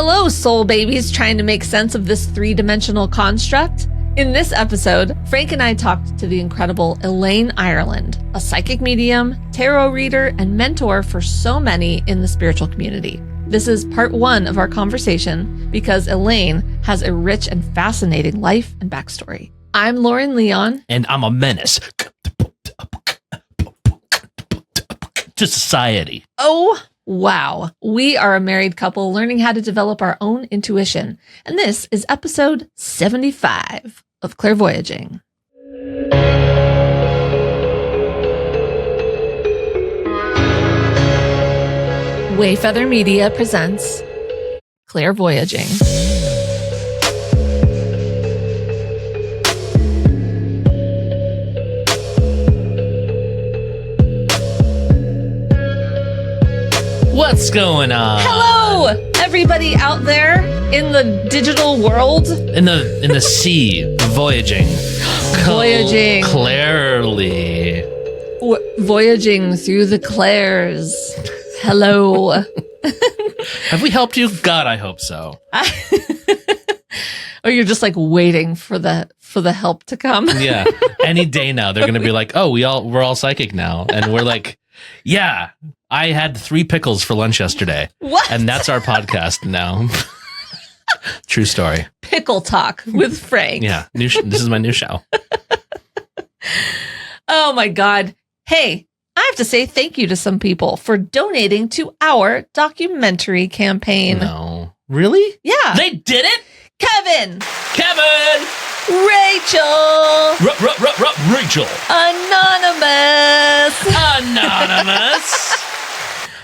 Hello, soul babies trying to make sense of this three-dimensional construct. In this episode, Frank and I talked to the incredible Elaine Ireland, a psychic medium, tarot reader, and mentor for so many in the spiritual community. This is part one of our conversation because Elaine has a rich and fascinating life and backstory. I'm Lauren Leon. And I'm a menace to society. Oh, wow. We are a married couple learning how to develop our own intuition. And this is episode 75 of Clairvoyaging. Wayfeather Media presents Clairvoyaging. What's going on? Hello, everybody out there in the digital world. In the sea, voyaging. Voyaging. Clearly. Voyaging through the clairs. Hello. Have we helped you? God, I hope so. Or you're just like waiting for the help to come. Yeah. Any day now, they're gonna be like, "Oh, we're all psychic now," and we're like, "Yeah, I had 3 pickles for lunch yesterday." What? And that's our podcast now. True story. Pickle Talk with Frank. Yeah. This is my new show. Oh my God. Hey, I have to say thank you to some people for donating to our documentary campaign. No. Really? Yeah. They did it? Kevin. Rachel. Rachel. Anonymous.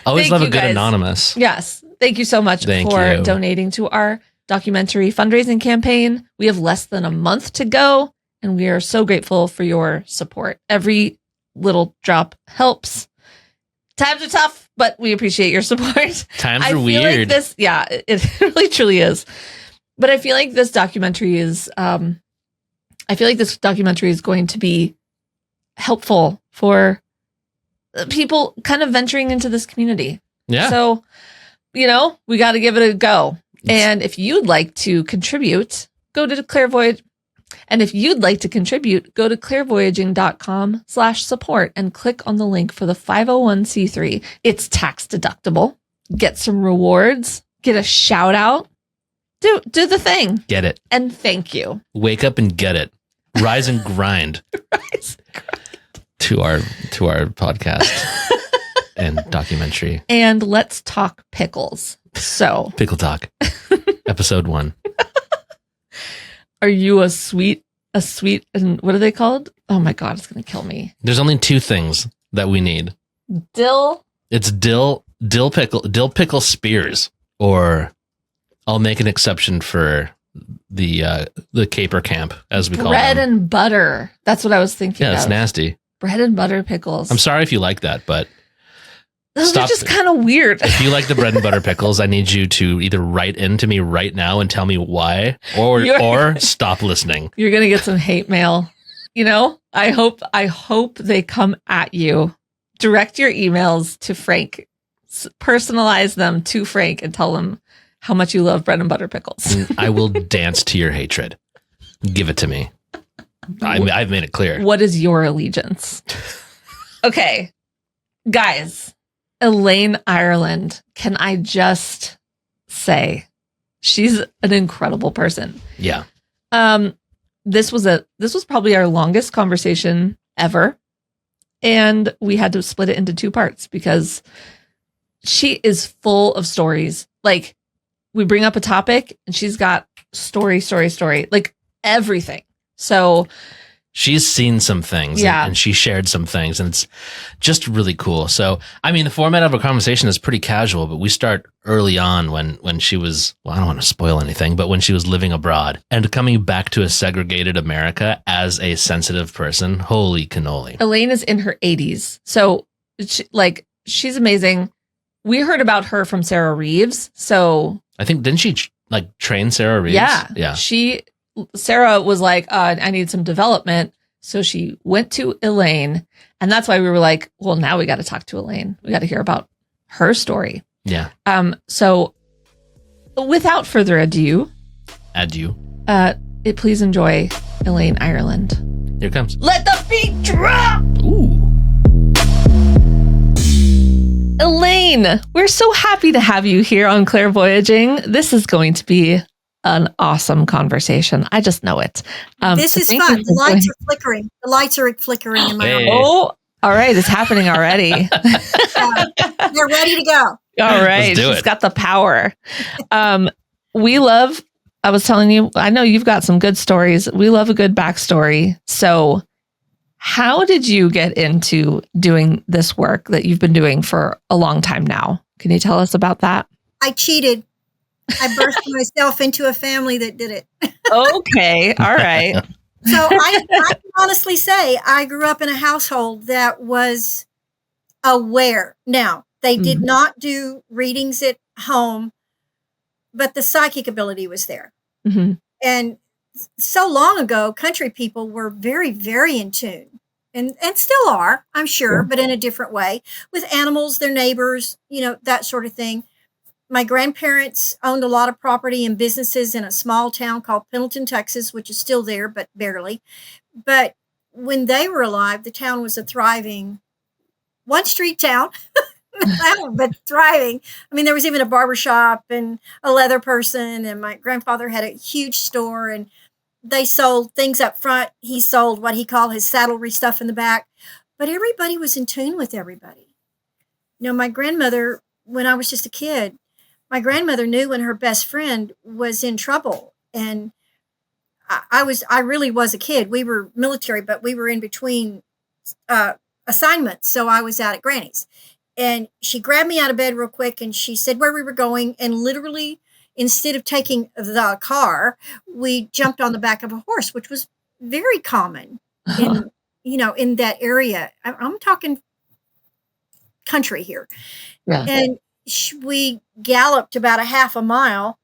Always Thank love a you, good guys. anonymous. Yes. Thank you so much Thank for you. donating to our documentary fundraising campaign. We have less than a month to go, and we are so grateful for your support. Every little drop helps. Times are tough, but we appreciate your support. Times I are feel weird. Like this, yeah, it really truly is. But I feel like this documentary is, going to be helpful for people kind of venturing into this community. Yeah. So, we got to give it a go. And if you'd like to contribute, go to Clairvoyage. And if you'd like to contribute, go to clairvoyaging.com/support and click on the link for the 501c3. It's tax deductible. Get some rewards. Get a shout out. Do the thing. Get it. And thank you. Wake up and get it. Rise and grind. Rise and grind. To our podcast and documentary. And let's talk pickles. So, Pickle Talk. Episode 1. are you a sweet, and what are they called? Oh my God, it's going to kill me. There's only 2 things that we need. Dill. It's dill pickle spears, or I'll make an exception for the caper camp, as we call them. Bread and butter. That's what I was thinking. Yeah, it's nasty. Bread and butter pickles. I'm sorry if you like that, but Those stop. are just kind of weird. If you like the bread and butter pickles, I need you to either write into me right now and tell me why, or stop listening. You're going to get some hate mail. I hope they come at you. Direct your emails to Frank. Personalize them to Frank and tell him how much you love bread and butter pickles. I will dance to your hatred. Give it to me. I've made it clear. What is your allegiance? Okay, guys, Elaine Ireland. Can I just say she's an incredible person. Yeah. This was probably our longest conversation ever. And we had to split it into 2 parts because she is full of stories. Like, we bring up a topic and she's got story, like everything. So she's seen some things, Yeah. and she shared some things, and it's just really cool. So, I mean, the format of a conversation is pretty casual, but we start early on when she was, well, I don't want to spoil anything, but when she was living abroad and coming back to a segregated America as a sensitive person. Holy cannoli. Elaine is in her 80s. So she's amazing. We heard about her from Sarah Reeves. So I think, didn't she train Sarah Reeves? Yeah. Sarah was like, I need some development. So she went to Elaine. And that's why we were like, well, now we got to talk to Elaine. We got to hear about her story. Yeah. So without further ado, Adieu. please enjoy Elaine Ireland. Here it comes. Let the beat drop! Ooh. Elaine, we're so happy to have you here on Clairvoyaging. This is going to be an awesome conversation. I just know it. This is fun. The lights are flickering. The lights are flickering in my Hey. office. Oh, all right. It's happening already. They're ready to go. All right. Let's do She's it. got the power. I was telling you, I know you've got some good stories. We love a good backstory. So how did you get into doing this work that you've been doing for a long time now? Can you tell us about that? I cheated. I birthed myself into a family that did it. Okay. All right. So I can honestly say I grew up in a household that was aware. Now, they did not do readings at home, but the psychic ability was there. Mm-hmm. And so long ago, country people were very, very in tune and still are, I'm sure, but in a different way with animals, their neighbors, that sort of thing. My grandparents owned a lot of property and businesses in a small town called Pendleton, Texas, which is still there, but barely. But when they were alive, the town was a thriving one street town. But thriving. I mean, there was even a barbershop and a leather person, and my grandfather had a huge store, and they sold things up front. He sold what he called his saddlery stuff in the back, but everybody was in tune with everybody. My grandmother, when I was just a kid, my grandmother knew when her best friend was in trouble, and I really was a kid. We were military, but we were in between assignments, so I was out at Granny's. And she grabbed me out of bed real quick and she said where we were going. And literally, instead of taking the car, we jumped on the back of a horse, which was very common in that area. I'm talking country here. Yeah. And we galloped about a half a mile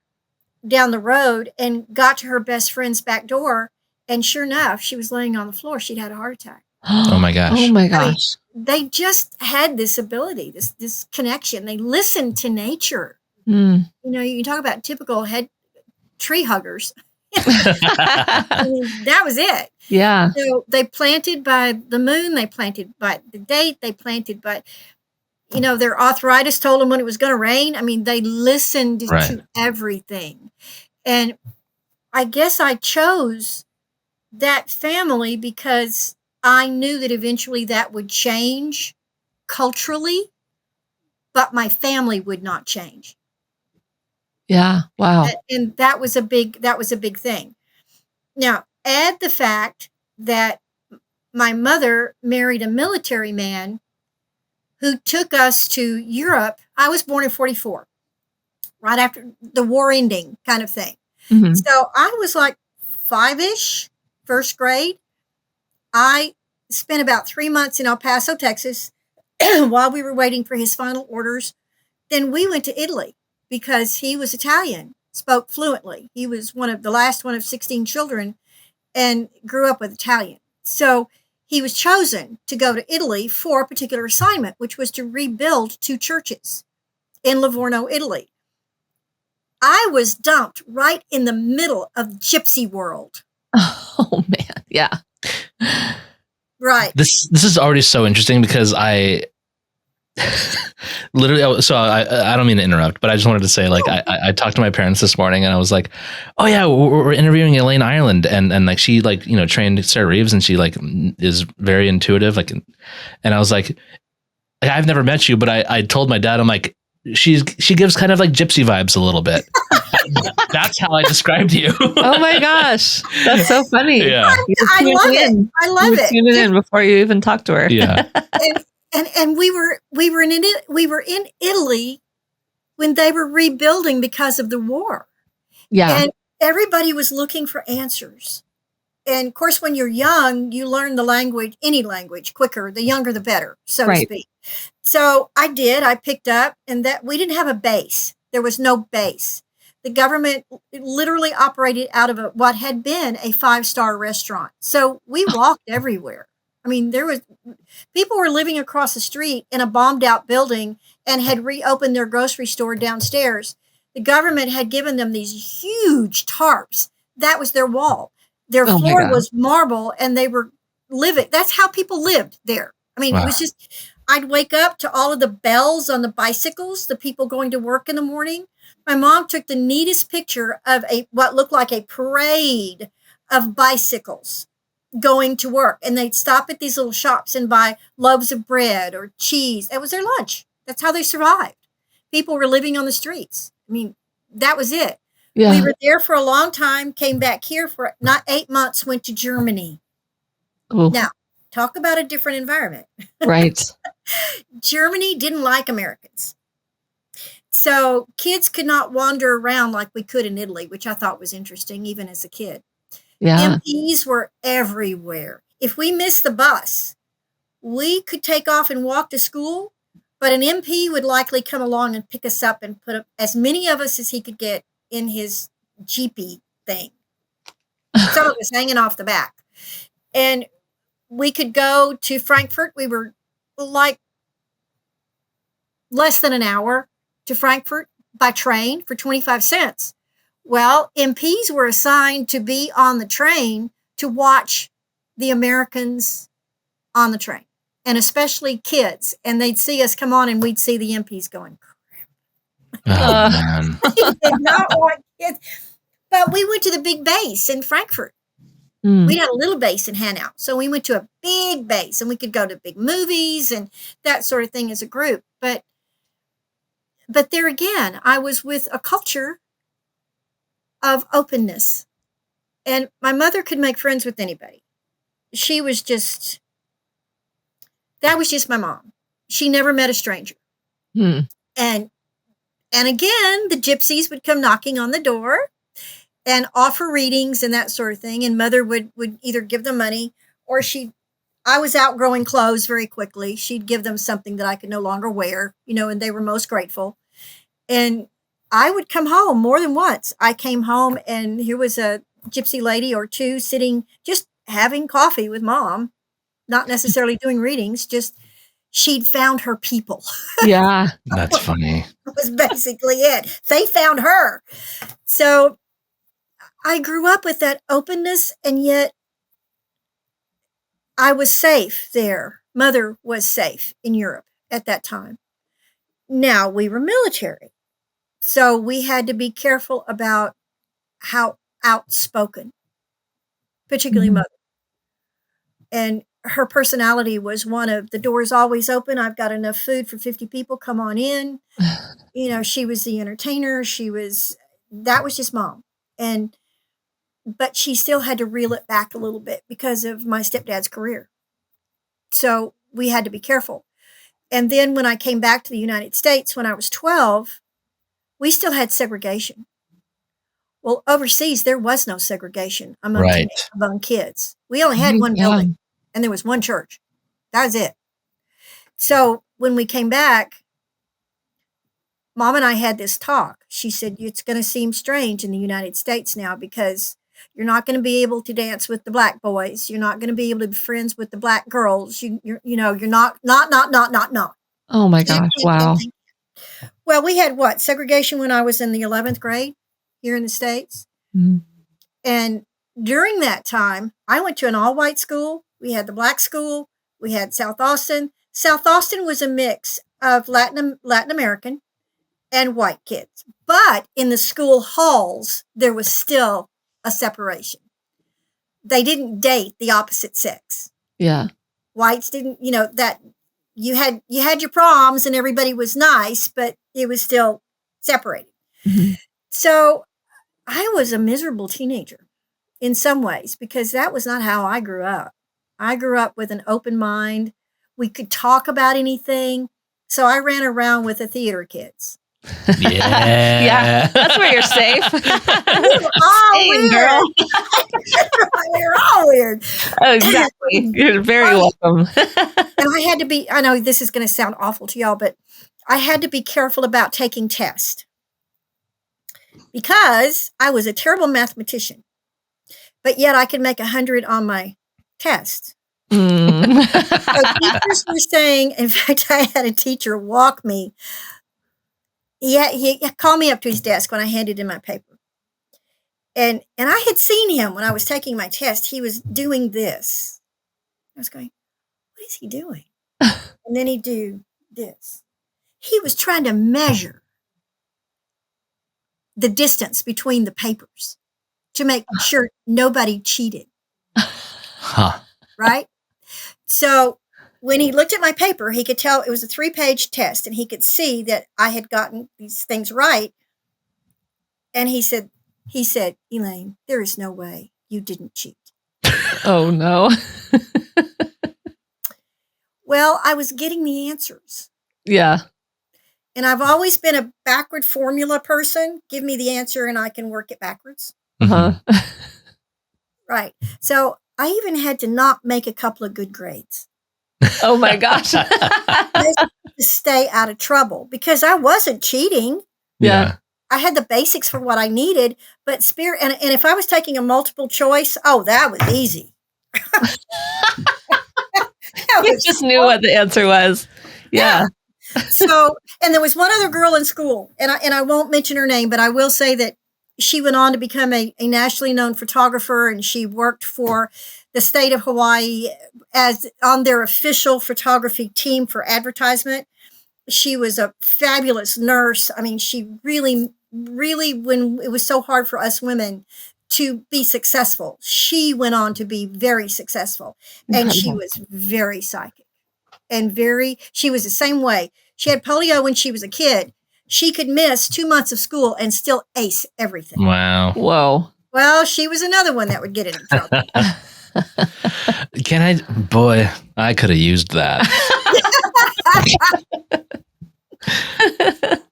down the road and got to her best friend's back door. And sure enough, she was laying on the floor. She'd had a heart attack. Oh my gosh. Oh my I mean, gosh. they just had this ability, this connection. They listened to nature. Mm. You can talk about typical head tree huggers. I mean, that was it. Yeah. So they planted by the moon. They planted by the date. They planted by, their arthritis told them when it was going to rain. I mean, they listened to everything. And I guess I chose that family because I knew that eventually that would change culturally, but my family would not change. Yeah. Wow. And that was a big thing. Now, add the fact that my mother married a military man who took us to Europe. I was born in 1944, right after the war ending kind of thing. Mm-hmm. So I was like 5-ish, first grade. I spent about 3 months in El Paso, Texas, while we were waiting for his final orders. Then we went to Italy because he was Italian, spoke fluently. He was the last one of 16 children and grew up with Italian. So he was chosen to go to Italy for a particular assignment, which was to rebuild 2 churches in Livorno, Italy. I was dumped right in the middle of gypsy world. Oh man. Yeah. Right. This is already so interesting because I literally, so I don't mean to interrupt, but I just wanted to say, like, I talked to my parents this morning and I was like, oh yeah, we're interviewing Elaine Ireland. And like, she trained Sarah Reeves and she is very intuitive. And I was like, I've never met you, but I told my dad, I'm like, she gives kind of like gypsy vibes a little bit. That's how I described you. Oh my gosh. That's so funny. Yeah. I love it. I love it. Tune it in before you even talk to her. Yeah. And we were in Italy when they were rebuilding because of the war. Yeah. And everybody was looking for answers. And of course, when you're young, you learn the language, any language, quicker. The younger, the better, so to speak. So I picked up, and that we didn't have a base. There was no base. The government literally operated out of what had been a 5-star restaurant. So we walked everywhere. I mean, people were living across the street in a bombed out building and had reopened their grocery store downstairs. The government had given them these huge tarps. That was their wall. Their Oh my floor God. was marble, and they were living. That's how people lived there. I mean, it was just, I'd wake up to all of the bells on the bicycles, the people going to work in the morning. My mom took the neatest picture of what looked like a parade of bicycles going to work. And they'd stop at these little shops and buy loaves of bread or cheese. That was their lunch. That's how they survived. People were living on the streets. I mean, that was it. Yeah. We were there for a long time, came back here for not 8 months, went to Germany. Ooh. Now, talk about a different environment. Right. Germany didn't like Americans. So kids could not wander around like we could in Italy, which I thought was interesting, even as a kid. Yeah. MPs were everywhere. If we missed the bus, we could take off and walk to school, but an MP would likely come along and pick us up and put up as many of us as he could get in his Jeepy thing. Some of us hanging off the back. And we could go to Frankfurt. We were like less than an hour to Frankfurt by train for 25 cents. Well, MPs were assigned to be on the train to watch the Americans on the train, and especially kids. And they'd see us come on, and we'd see the MPs going, Man. they did not want kids. But we went to the big base in Frankfurt. Mm. We had a little base in Hanau. So we went to a big base, and we could go to big movies and that sort of thing as a group. But there again, I was with a culture of openness. And my mother could make friends with anybody. She was just, that was just my mom. She never met a stranger. Mm. And again, the gypsies would come knocking on the door and offer readings and that sort of thing. And mother would either give them money, or I was outgrowing clothes very quickly. She'd give them something that I could no longer wear, and they were most grateful. And I would come home more than once. I came home, and here was a gypsy lady or two sitting, just having coffee with mom, not necessarily doing readings, just she'd found her people. Yeah. That's funny. Was basically it. They found her. So I grew up with that openness, and yet I was safe there. Mother was safe in Europe at that time. Now we were military. So we had to be careful about how outspoken, particularly mother. And her personality was one of, the door's always open. I've got enough food for 50 people. Come on in. She was the entertainer. That was just mom. But she still had to reel it back a little bit because of my stepdad's career. So we had to be careful. And then when I came back to the United States when I was 12, we still had segregation. Well, overseas, there was no segregation among kids. We only had one building, and there was one church. That was it. So when we came back, Mom and I had this talk. She said, it's going to seem strange in the United States now because you're not going to be able to dance with the black boys. You're not going to be able to be friends with the black girls. You're not. Oh my gosh. Wow. Well, we had segregation when I was in the 11th grade here in the States. Mm-hmm. And during that time, I went to an all-white school. We had the black school. We had South Austin. South Austin was a mix of Latin American and white kids. But in the school halls, there was still a separation. They didn't date the opposite sex. Yeah. Whites didn't, that you had your proms and everybody was nice, but it was still separated. Mm-hmm. So I was a miserable teenager in some ways because that was not how I grew up. I grew up with an open mind. We could talk about anything. So I ran around with the theater kids. Yeah. Yeah. That's where you're safe. We were all weird. Girl. We were all weird. Oh, exactly. You're very welcome. And I had to be, I know this is going to sound awful to y'all, but I had to be careful about taking tests because I was a terrible mathematician, but yet I could make 100 on my test. Mm. So teachers were saying, in fact, I had a teacher walk me he called me up to his desk when I handed in my paper. And I had seen him when I was taking my test. He was doing this. I was going, what is he doing? And then he'd do this. He was trying to measure the distance between the papers to make sure nobody cheated. Huh. Right? So when he looked at my paper, he could tell it was a 3-page test, and he could see that I had gotten these things right. And he said, Elaine, there is no way you didn't cheat. Oh, no. Well, I was getting the answers. Yeah. And I've always been a backward formula person. Give me the answer and I can work it backwards. Uh-huh. Right. So I even had to not make a couple of good grades. Oh, my gosh. To stay out of trouble because I wasn't cheating. Yeah. I had the basics for what I needed, but and if I was taking a multiple choice, that was easy. You just knew what the answer was. Yeah. So, and there was one other girl in school, and I won't mention her name, but I will say that she went on to become a nationally known photographer, and she worked for the state of Hawaii as on their official photography team for advertisement. She was a fabulous nurse. I mean, she really, when it was so hard for us women to be successful, she went on to be very successful. And she was very psychic and she was the same way. She had polio when she was a kid. She could miss 2 months of school and still ace everything. Wow. Whoa. Well, she was another one that would get in trouble. I could have used that.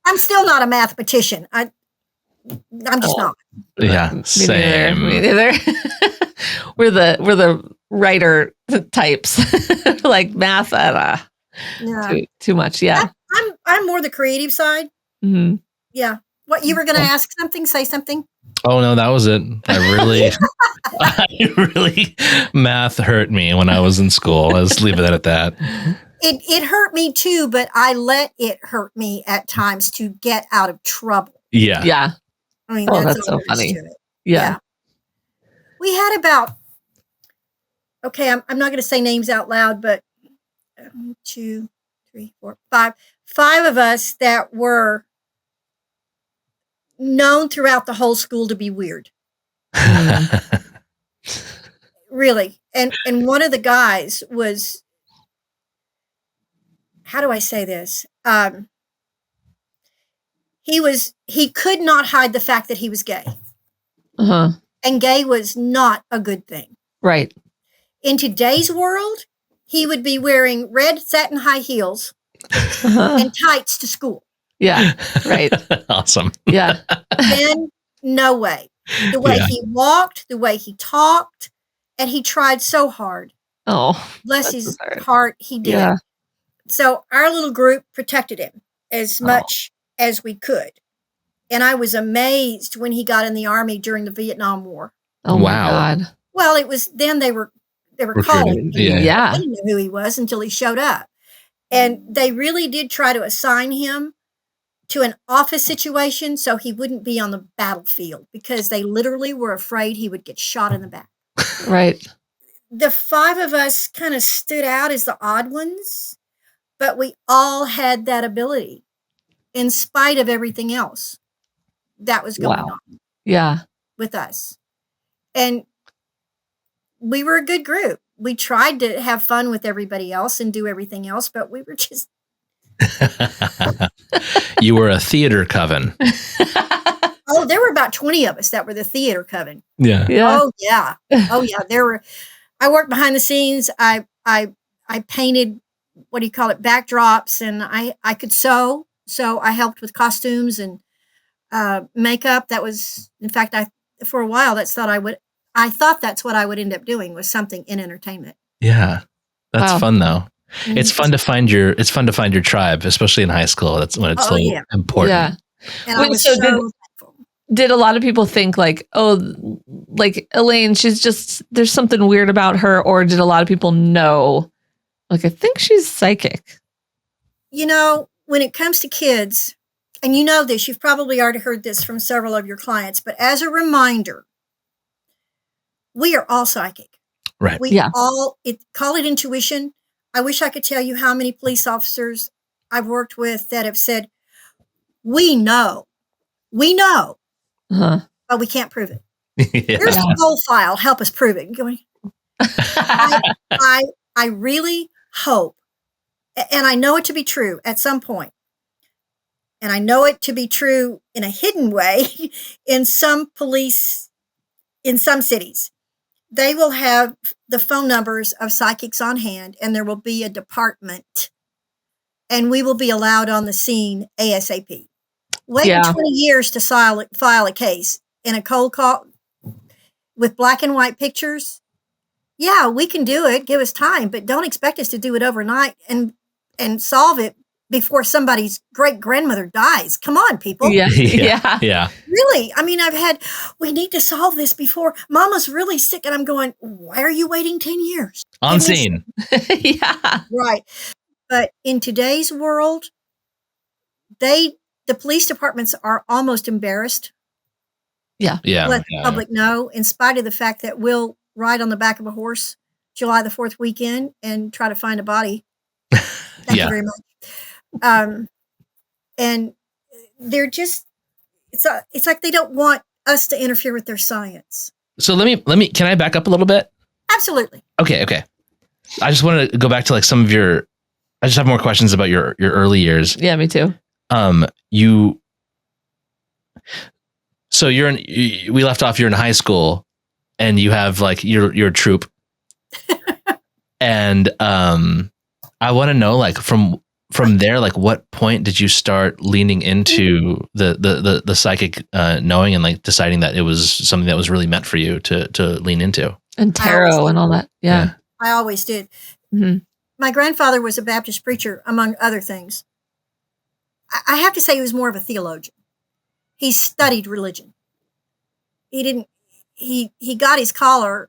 I'm still not a mathematician. I'm just not. Yeah, same. Me neither. We're the writer types, like math. Too much. Yeah, I'm more the creative side. Mm-hmm. Yeah. What you were going to ask something? Say something. Oh no, that was it. I really, math hurt me when I was in school. Let's leave it at that. It hurt me too, but I let it hurt me at times to get out of trouble. Yeah. Yeah. I mean, that's so funny. Yeah. We had about, I'm not going to say names out loud, but 1, 2, 3, 4, 5 of us that were known throughout the whole school to be weird. Really. And one of the guys was, how do I say this? He could not hide the fact that he was gay. Uh-huh. And gay was not a good thing. Right. In today's world, he would be wearing red satin high heels and tights to school. Yeah. Right. Awesome. Yeah. And no way. The way he walked, the way he talked, and he tried so hard. Oh, bless his heart, he did. Yeah. So our little group protected him as much as we could. And I was amazed when he got in the Army during the Vietnam War. Oh, wow. My God. Well, it was then they were calling. Yeah. I didn't know who he was until he showed up. And they really did try to assign him to an office situation so he wouldn't be on the battlefield because they literally were afraid he would get shot in the back. Right. The 5 of us kind of stood out as the odd ones, but we all had that ability in spite of everything else that was going on. Yeah. With us. And we were a good group. We tried to have fun with everybody else and do everything else, but we were just... You were a theater coven. Oh, there were about 20 of us that were the theater coven. Yeah. Oh, yeah. Oh, yeah. I worked behind the scenes. I painted, what do you call it, backdrops, and I could sew. So I helped with costumes and makeup. That was, in fact, for a while, I thought that's what I would end up doing, was something in entertainment. Yeah. That's fun though. Mm-hmm. It's fun to find your tribe, especially in high school. That's when it's important. Yeah. And I was so thankful. Did a lot of people think like, Elaine, there's something weird about her? Or did a lot of people know, like, I think she's psychic? You know, when it comes to kids, and you know this, you've probably already heard this from several of your clients, but as a reminder, we are all psychic. Right. We all call it intuition. I wish I could tell you how many police officers I've worked with that have said, we know, Uh-huh. but we can't prove it. Yeah. Here's the whole file. Help us prove it. Going, I really hope, and I know it to be true at some point, and I know it to be true in a hidden way in some police, in some cities. They will have the phone numbers of psychics on hand, and there will be a department, and we will be allowed on the scene ASAP. Waiting 20 years to file a case in a cold call with black and white pictures. Yeah, we can do it. Give us time, but don't expect us to do it overnight and solve it before somebody's great grandmother dies. Come on, people. Yeah. Really? I mean, we need to solve this before Mama's really sick. And I'm going, why are you waiting 10 years? On scene. Yeah. Right. But in today's world, the police departments are almost embarrassed. Yeah. Let the public know, in spite of the fact that we'll ride on the back of a horse July the 4th weekend and try to find a body. Thank you very much. And they're just, it's like they don't want us to interfere with their science. So let me, can I back up a little bit? Absolutely. Okay. I just want to go back to like some of I just have more questions about your early years. Yeah, me too. So we left off, you're in high school and you have like your troop. And I want to know, like, from there, like, what point did you start leaning into the psychic knowing and like deciding that it was something that was really meant for you to lean into? And tarot and all that. Yeah. I always did. Mm-hmm. My grandfather was a Baptist preacher, among other things. I have to say he was more of a theologian. He studied religion. He got his collar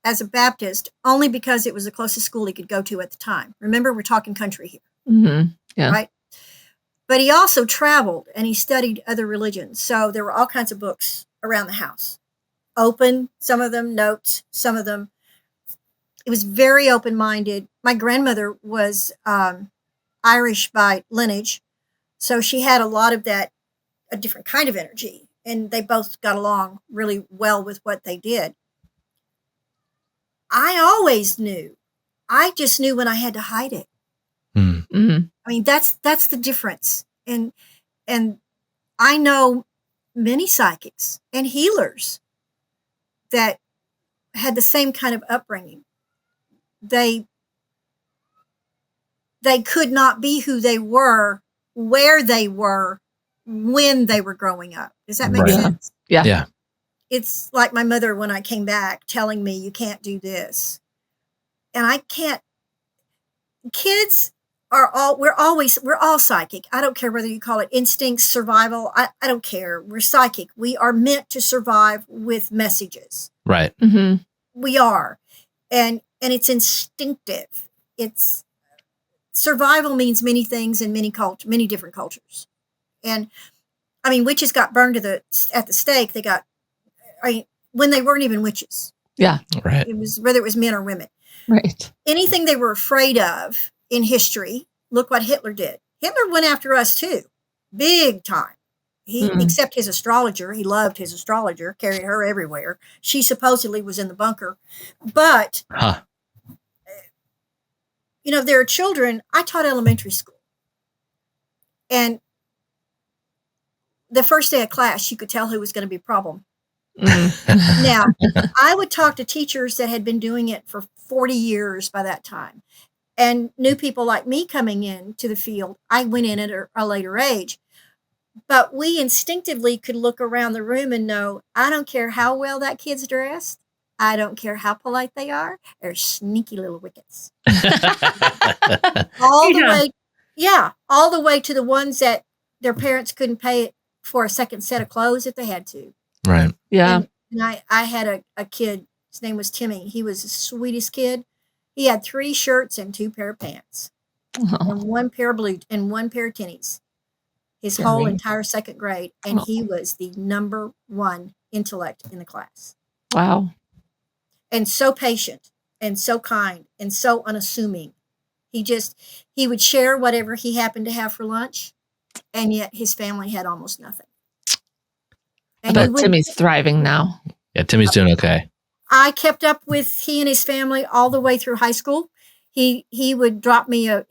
as a Baptist only because it was the closest school he could go to at the time. Remember, we're talking country here. Mm-hmm. Yeah. Right? But he also traveled and he studied other religions. So there were all kinds of books around the house. Open, some of them notes, some of them. It was very open-minded. My grandmother was Irish by lineage. So she had a lot of that, a different kind of energy. And they both got along really well with what they did. I always knew. I just knew when I had to hide it. Mm-hmm. I mean, that's the difference. And I know many psychics and healers that had the same kind of upbringing. They could not be who they were, where they were, when they were growing up. Does that make sense? Yeah. It's like my mother when I came back telling me, you can't do this. And I can't. Kids we're all psychic. I don't care whether you call it instinct, survival. I don't care. We're psychic. We are meant to survive with messages. Right. Mm-hmm. We are. And it's instinctive. It's survival means many things in many different cultures. And I mean, witches got burned at the stake. When they weren't even witches. Yeah. Right. It was whether it was men or women. Right. Anything they were afraid of in history. Look what Hitler did. Hitler went after us too, big time. Except his astrologer. He loved his astrologer, carried her everywhere. She supposedly was in the bunker. But, there are children. I taught elementary school. And the first day of class, you could tell who was going to be a problem. Now, I would talk to teachers that had been doing it for 40 years by that time. And new people like me coming in to the field, I went in at a later age. But we instinctively could look around the room and know, I don't care how well that kid's dressed. I don't care how polite they are. They're sneaky little wickets. All the way to the ones that their parents couldn't pay for a second set of clothes if they had to. Right. Yeah. And I had a kid, his name was Timmy. He was the sweetest kid. He had 3 shirts and 2 pair of pants. And 1 pair of blue and 1 pair of tennies. his whole Very. entire second grade, and Oh. he was the number one intellect in the class. Wow. And so patient and so kind and so unassuming. He would share whatever he happened to have for lunch, and yet his family had almost nothing. I And he bet would, Timmy's thriving now. Yeah, Timmy's doing okay. I kept up with he and his family all the way through high school. He would drop me a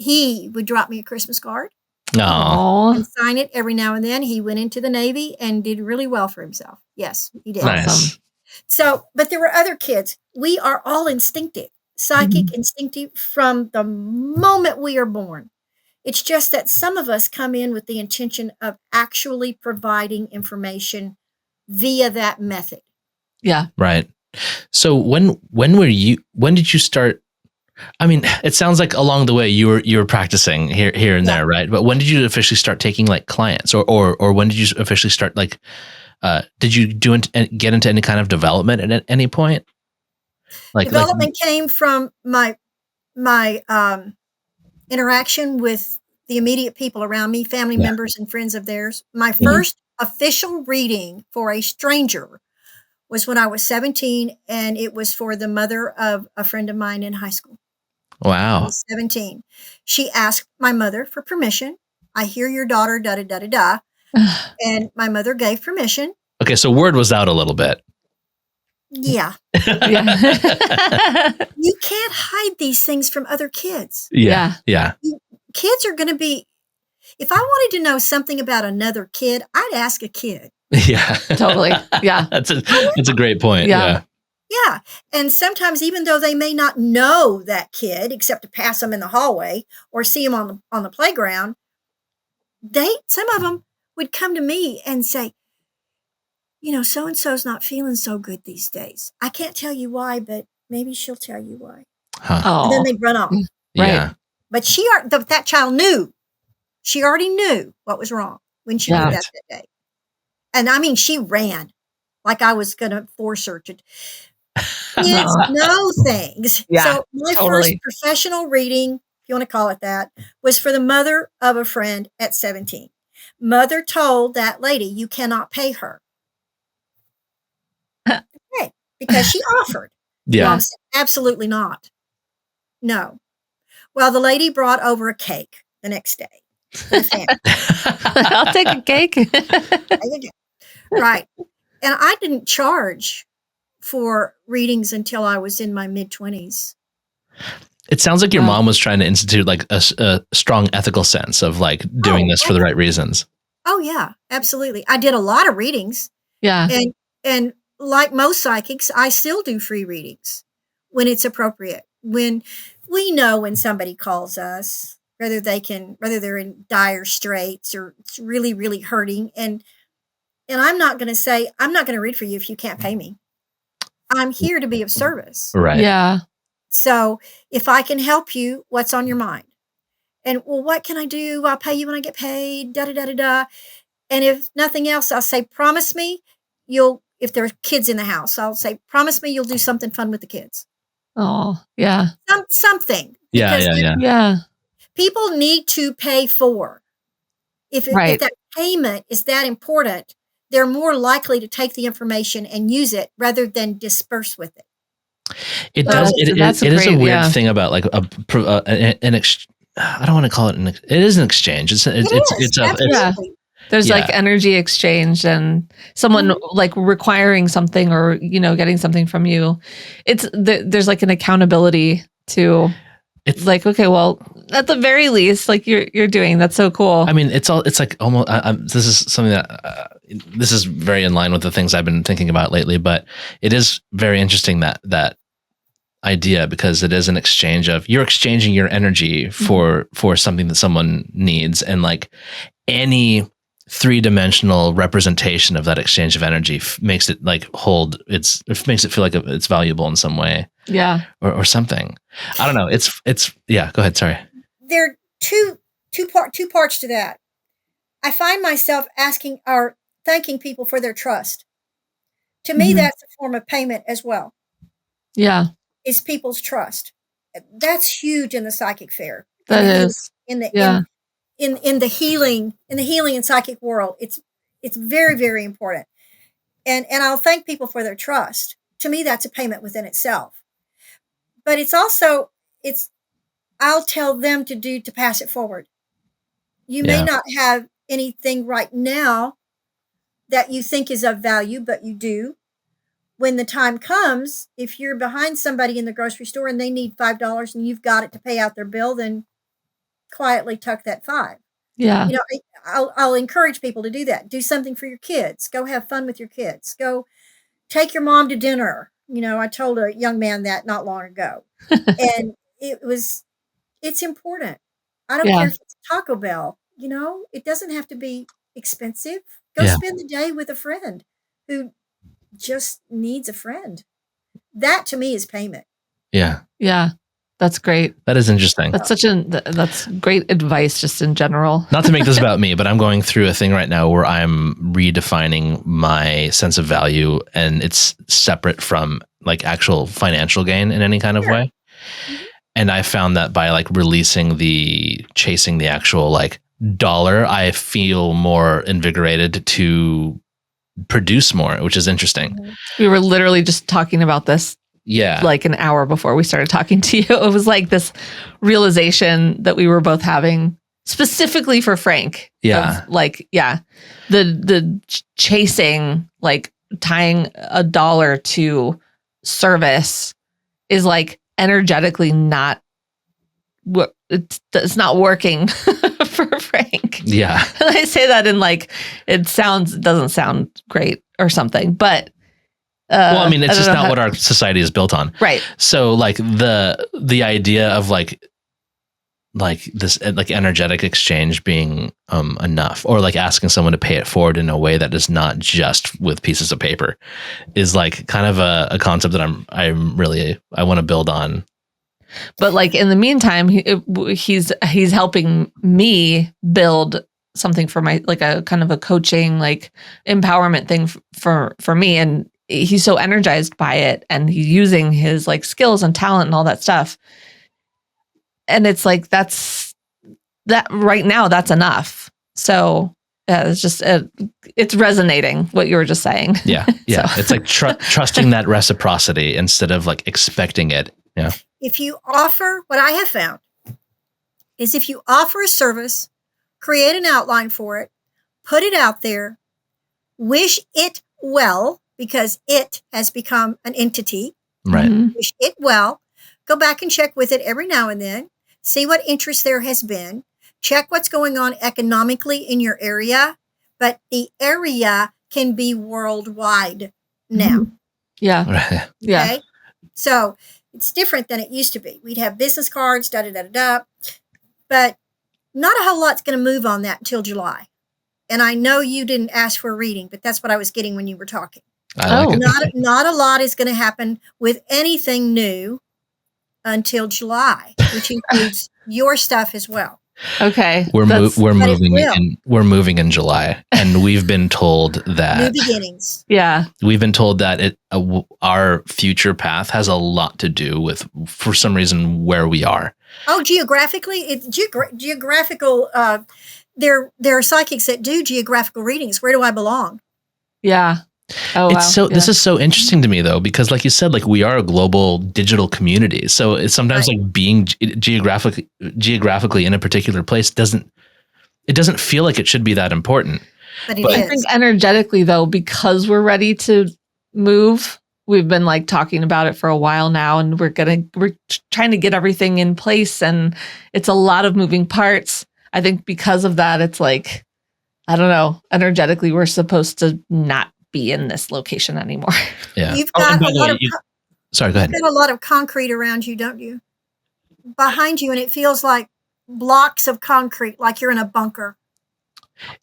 Christmas card Oh, and sign it every now and then. He went into the Navy and did really well for himself. Yes, he did. nice. Awesome. So, but there were other kids. We are all instinctive, psychic, Mhm. instinctive from the moment we are born. It's just that some of us come in with the intention of actually providing information via that method. Yeah. Right. So when did you start? I mean, it sounds like along the way you were practicing here and there, right? But when did you officially start taking like clients, or when did you officially start like? Did you get into any kind of development at any point? Development came from my interaction with the immediate people around me, family members and friends of theirs. My first official reading for a stranger was when I was 17, and it was for the mother of a friend of mine in high school. I Wow. was 17. She asked my mother for permission. I hear your daughter, da da da da da. And my mother gave permission. Okay, so word was out a little bit. Yeah. Yeah. You can't hide these things from other kids. Yeah. Kids are going to be, if I wanted to know something about another kid, I'd ask a kid. Yeah. Totally. Yeah. That's a great point. Yeah. Yeah. And sometimes, even though they may not know that kid, except to pass them in the hallway or see them on the playground, some of them would come to me and say, so-and-so's not feeling so good these days. I can't tell you why, but maybe she'll tell you why. Huh. Oh. And then they'd run off. Yeah. But that child knew. She already knew what was wrong when she did that day. And I mean, she ran like I was going to force her to. Kids know things. Yeah, so my first professional reading, if you want to call it that, was for the mother of a friend at 17. Mother told that lady, you cannot pay her. Okay, because she offered. Yeah. Mom said, absolutely not. No. Well, the lady brought over a cake the next day. I'll take a cake. Right. And I didn't charge for readings until I was in my mid-20s. It sounds like your mom was trying to institute like a strong ethical sense of like doing this for the right reasons. Oh yeah, absolutely. I did a lot of readings. Yeah. And like most psychics, I still do free readings when it's appropriate. When we know when somebody calls us, whether they're in dire straits or it's really, really hurting. And I'm not going to read for you if you can't pay me. I'm here to be of service. Right. Yeah. So if I can help you, what's on your mind? And well, what can I do? I'll pay you when I get paid, da da da da da. And if nothing else, I'll say, promise me if there are kids in the house, I'll say, promise me you'll do something fun with the kids. Oh, yeah. Something. Yeah. People need to pay for. If that payment is that important, they're more likely to take the information and use it rather than disperse with it. It does. It is a weird thing about like I don't want to call it it is an exchange. There's like energy exchange and someone like requiring something or, getting something from you. There's like an accountability to it's like, okay, well, at the very least, like you're doing, that's so cool. I mean, it's like almost, this is something that, this is very in line with the things I've been thinking about lately, but it is very interesting that idea because it is an exchange of you're exchanging your energy for something that someone needs. And like any 3-dimensional representation of that exchange of energy makes it like it makes it feel like it's valuable in some way. Yeah. Or something. I don't know. It's go ahead. Sorry. There are two parts to that. I find myself asking or thanking people for their trust. To me, that's a form of payment as well. Yeah. Is people's trust. That's huge in the psychic fair. That is. In in the healing and psychic world. It's very, very important. And I'll thank people for their trust. To me, that's a payment within itself. But it's also, I'll tell them to pass it forward. You may not have anything right now that you think is of value, but you do. When the time comes, if you're behind somebody in the grocery store and they need $5 and you've got it to pay out their bill, then quietly tuck that $5. Yeah. You know, I'll encourage people to do that. Do something for your kids. Go have fun with your kids. Go take your mom to dinner. You know, I told a young man that not long ago. And it's important. I don't care if it's Taco Bell, you know, it doesn't have to be expensive. Go spend the day with a friend who just needs a friend. That to me is payment. Yeah. Yeah. That's great. That is interesting. That's great advice just in general. Not to make this about me, but I'm going through a thing right now where I'm redefining my sense of value, and it's separate from like actual financial gain in any kind of way. Mm-hmm. And I found that by like chasing the actual like dollar, I feel more invigorated to produce more, which is interesting. We were literally just talking about this like an hour before we started talking to you. It was like this realization that we were both having specifically for Frank. Yeah. The chasing, like tying a dollar to service is like energetically it's not working for Frank. Yeah. And I say that in like, it doesn't sound great or something, but well, I mean, it's just not what our society is built on. Right. So like the idea of like this like energetic exchange being enough, or like asking someone to pay it forward in a way that is not just with pieces of paper, is like kind of a concept that I want to build on. But like in the meantime, he's helping me build something for my, like a kind of a coaching, like empowerment thing for me. And he's so energized by it, and he's using his like skills and talent and all that stuff. And it's like, that right now, that's enough. So it's just, it's resonating what you were just saying. Yeah. Yeah. So. It's like trusting that reciprocity instead of like expecting it. Yeah. If you offer, what I have found is if you offer a service, create an outline for it, put it out there, wish it well, because it has become an entity. Right. Mm-hmm. Wish it well. Go back and check with it every now and then. See what interest there has been. Check what's going on economically in your area. But the area can be worldwide now. Yeah. Right. Yeah. Okay? So it's different than it used to be. We'd have business cards, da-da-da-da-da. But not a whole lot's going to move on that until July. And I know you didn't ask for a reading, but that's what I was getting when you were talking. Not a lot is going to happen with anything new until July, which includes your stuff as well. Okay. We're moving in July, and we've been told that new beginnings. Yeah. We've been told that our future path has a lot to do with, for some reason, where we are. Oh, geographically, it's geographical. There are psychics that do geographical readings. Where do I belong? Yeah. Oh, wow. This is so interesting to me though, because like you said, like we are a global digital community. So it's sometimes like being geographically in a particular place doesn't feel like it should be that important. But I think energetically though, because we're ready to move, we've been like talking about it for a while now, and we're trying to get everything in place, and it's a lot of moving parts. I think because of that, it's like, I don't know, energetically, we're supposed to not be in this location anymore. Yeah. You've got go ahead. You've got a lot of concrete around you, don't you? Behind you, and it feels like blocks of concrete, like you're in a bunker.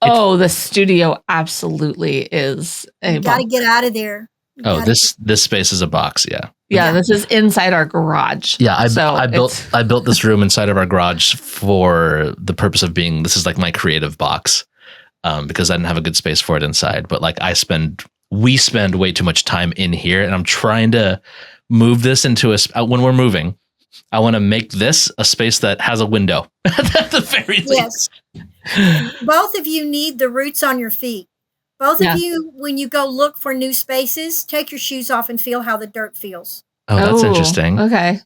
The studio absolutely is You got to get out of there. This space is a box. Yeah. Yeah, this is inside our garage. Yeah, I built this room inside of our garage for the purpose of being, this is like my creative box. Because I didn't have a good space for it inside. But like we spend way too much time in here, and I'm trying to move this into when we're moving, I want to make this a space that has a window at the very least. Yes. Both of you need the roots on your feet. Both of you, when you go look for new spaces, take your shoes off and feel how the dirt feels. Oh, that's interesting. Okay.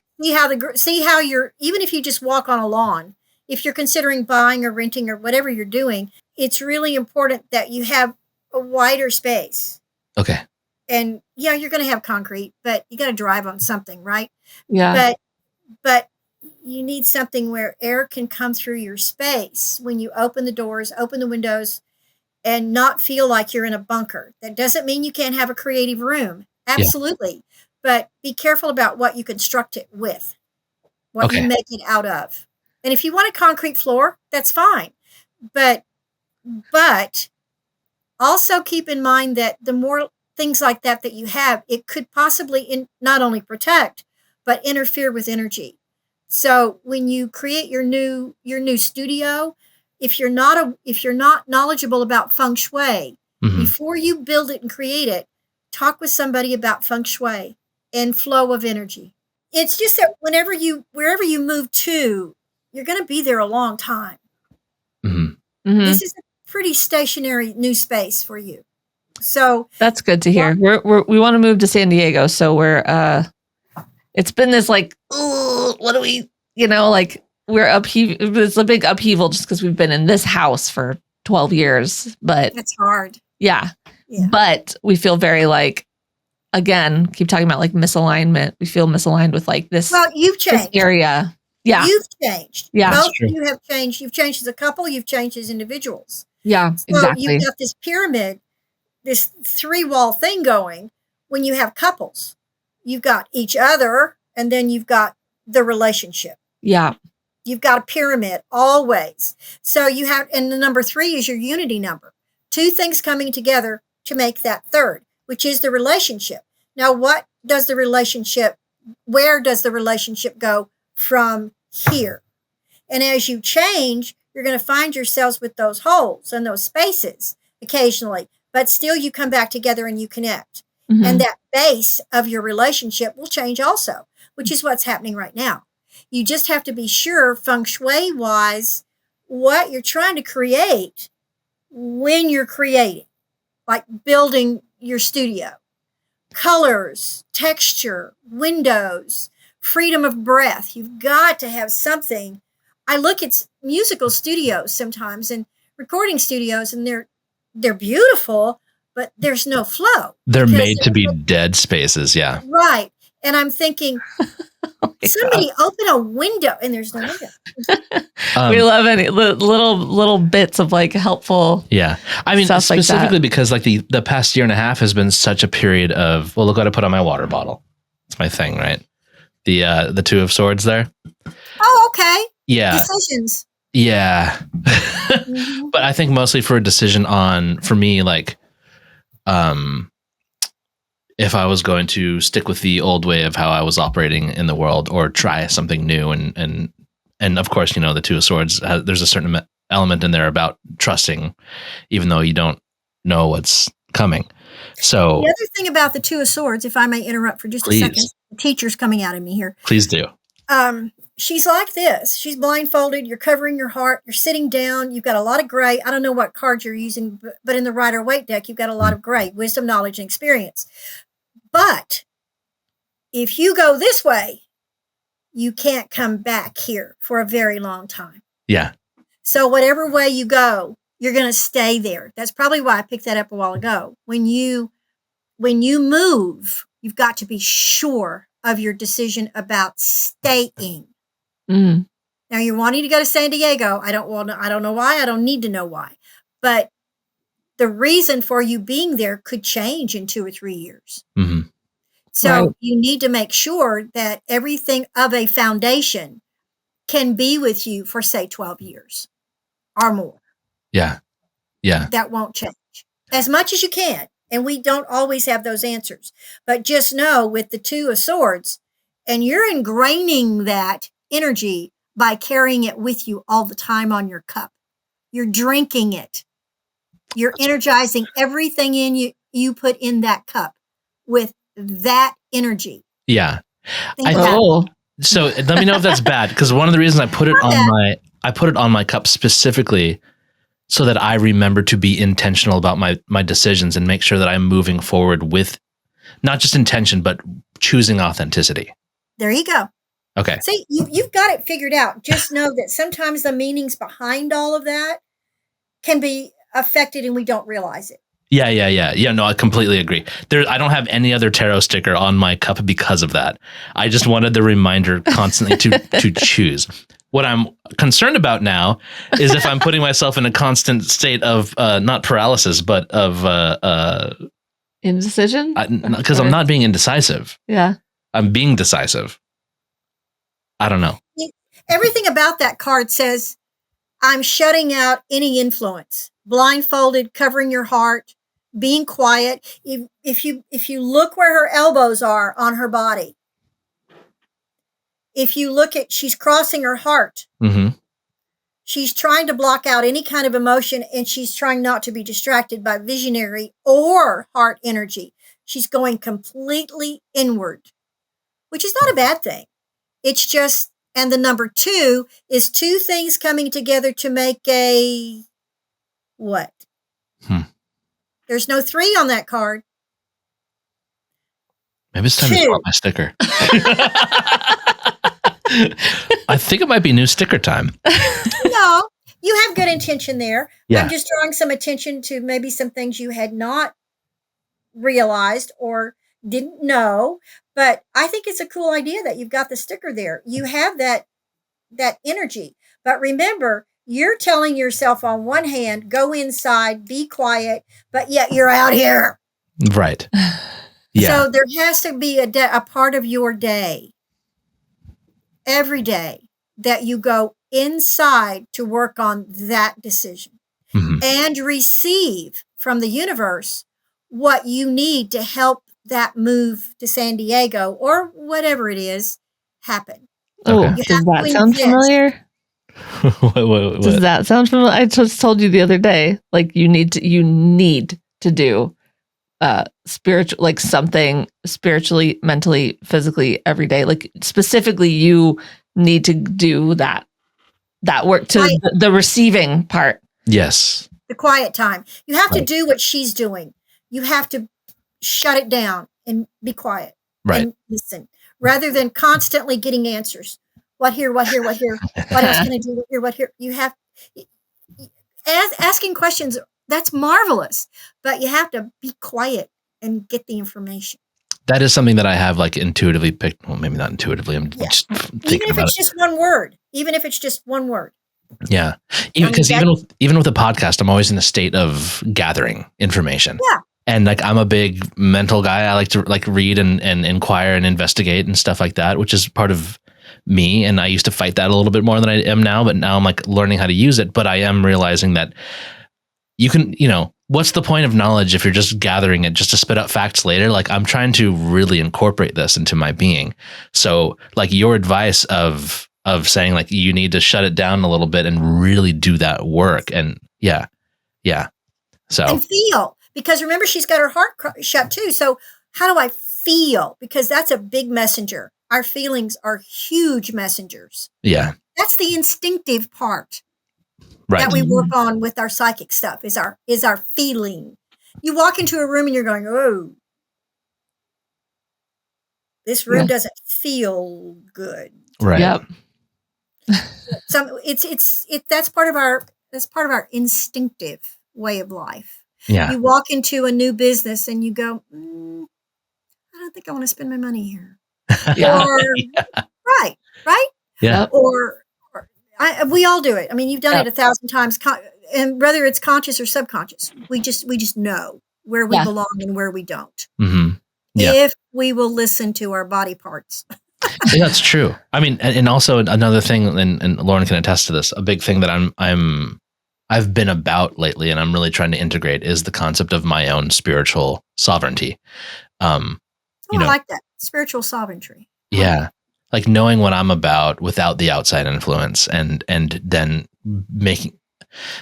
See how you're, even if you just walk on a lawn, if you're considering buying or renting or whatever you're doing, it's really important that you have a wider space. Okay. And yeah, you're going to have concrete, but you got to drive on something, right? Yeah. But you need something where air can come through your space when you open the doors, open the windows, and not feel like you're in a bunker. That doesn't mean you can't have a creative room. Absolutely. Yeah. But be careful about what you construct it with, what you make it out of. And if you want a concrete floor, that's fine. But also keep in mind that the more things like that you have, it could possibly not only protect, but interfere with energy. So when you create your new studio, if you're not knowledgeable about feng shui, before you build it and create it, talk with somebody about feng shui and flow of energy. It's just that wherever you move to, you're going to be there a long time. This is a pretty stationary new space for you. So that's good to hear. We want to move to San Diego, so we're it's been this like, what do we, we're upheaval. It's a big upheaval just because we've been in this house for 12 years, but it's hard. Yeah. But we feel very like, again, keep talking about like misalignment. We feel misaligned with like this. Well, you've changed. This area. Yeah. You've changed. Yeah. Both of you have changed. You've changed as a couple. You've changed as individuals. Yeah, so exactly. You've got this pyramid, this 3-wall thing going when you have couples. You've got each other, and then you've got the relationship. Yeah. You've got a pyramid always. So you have, and the number 3 is your unity number. 2 things coming together to make that third, which is the relationship. Now, where does the relationship go from here? And as you change, you're going to find yourselves with those holes and those spaces occasionally, but still you come back together and you connect. And that base of your relationship will change also, which is what's happening right now. You just have to be sure, feng shui wise, what you're trying to create when you're creating, like building your studio. Colors, texture, windows, freedom of breath. You've got to have something. I look at musical studios sometimes and recording studios, and they're beautiful, but there's no flow. They're made to be dead spaces. Yeah. Right. And I'm thinking, somebody open a window, and there's no window. We love any little bits of like helpful. Yeah. I mean, specifically because like the past year and a half has been such a period of, well, look what I put on my water bottle. It's my thing, right? The 2 of Swords there. Oh, okay. Yeah. Decisions. Yeah. But I think mostly for a decision for me, like, if I was going to stick with the old way of how I was operating in the world or try something new. And of course, the 2 of Swords, there's a certain element in there about trusting, even though you don't know what's coming. So the other thing about the 2 of Swords, if I may interrupt for just a second, the teacher's coming out of me here. Please do. She's like this. She's blindfolded. You're covering your heart. You're sitting down. You've got a lot of gray. I don't know what card you're using, but in the Rider-Waite deck, you've got a lot of gray, wisdom, knowledge, and experience. But if you go this way, you can't come back here for a very long time. Yeah. So whatever way you go, you're going to stay there. That's probably why I picked that up a while ago. When you move, you've got to be sure of your decision about staying. Now you're wanting to go to San Diego. I don't know why. I don't need to know why. But the reason for you being there could change in 2 or 3 years. So you need to make sure that everything of a foundation can be with you for, say, 12 years or more. Yeah. Yeah. That won't change as much as you can. And we don't always have those answers. But just know with the 2 of Swords, and you're ingraining that energy by carrying it with you all the time on your cup. You're drinking it. You're energizing everything in you put in that cup with that energy. Yeah. So let me know if that's bad, because one of the reasons I put it on my cup specifically so that I remember to be intentional about my decisions and make sure that I'm moving forward with not just intention, but choosing authenticity. There you go. Okay. See, you've got it figured out. Just know that sometimes the meanings behind all of that can be affected and we don't realize it. Yeah. No, I completely agree. I don't have any other tarot sticker on my cup because of that. I just wanted the reminder constantly to choose. What I'm concerned about now is if I'm putting myself in a constant state of not paralysis, but of indecision. Because I'm not being indecisive. Yeah, I'm being decisive. I don't know. Everything about that card says, I'm shutting out any influence, blindfolded, covering your heart, being quiet. If you look where her elbows are on her body, if you look at, she's crossing her heart. Mm-hmm. She's trying to block out any kind of emotion, and she's trying not to be distracted by visionary or heart energy. She's going completely inward, which is not a bad thing. It's just, and the number 2 is 2 things coming together to make a what? There's no 3 on that card. Maybe it's time to swap my sticker. I think it might be new sticker time. No, you have good intention there. Yeah. I'm just drawing some attention to maybe some things you had not realized or didn't know. But I think it's a cool idea that you've got the sticker there. You have that energy. But remember, you're telling yourself on one hand, go inside, be quiet, but yet you're out here. Right. Yeah. So there has to be a part of your day, every day, that you go inside to work on that decision and receive from the universe what you need to help that move to San Diego or whatever it is happen. Oh, does that sound familiar? what? Does that sound familiar? I just told you the other day, like you need to do spiritual, like something spiritually, mentally, physically every day. Like specifically, you need to do that work to the receiving part. Yes. The quiet time. You have to do what she's doing. You have to shut it down and be quiet and listen, rather than constantly getting answers. What here? What here? What here? What else can I do? What here? What here? You have asking questions. That's marvelous, but you have to be quiet and get the information. That is something that I have like intuitively picked. Well, maybe not intuitively. I'm just thinking even if about it's just one word. Even if it's just one word. Yeah, even with the podcast, I'm always in a state of gathering information. Yeah. And like I'm a big mental guy. I like to like read and inquire and investigate and stuff like that, which is part of me. And I used to fight that a little bit more than I am now, but now I'm like learning how to use it. But I am realizing that you can, what's the point of knowledge if you're just gathering it just to spit out facts later? Like I'm trying to really incorporate this into my being. So like your advice of saying like you need to shut it down a little bit and really do that work. And yeah. So and feel, because remember she's got her heart shut too. So how do I feel? Because that's a big messenger. Our feelings are huge messengers. Yeah. That's the instinctive part. Right. That we work on with our psychic stuff is our feeling. You walk into a room and you're going, oh, this room doesn't feel good. Right. Yep. So that's part of our instinctive way of life. Yeah. You walk into a new business and you go, I don't think I want to spend my money here. Yeah. Or, right. Yeah. Or we all do it. I mean, you've done it 1,000 times, and whether it's conscious or subconscious, we just know where we belong and where we don't. Mm-hmm. Yeah. If we will listen to our body parts. Yeah, that's true. I mean, and also another thing, and Lauren can attest to this, a big thing that I've been about lately, and I'm really trying to integrate is the concept of my own spiritual sovereignty. I like that. Spiritual sovereignty. Yeah. Like knowing what I'm about without the outside influence and then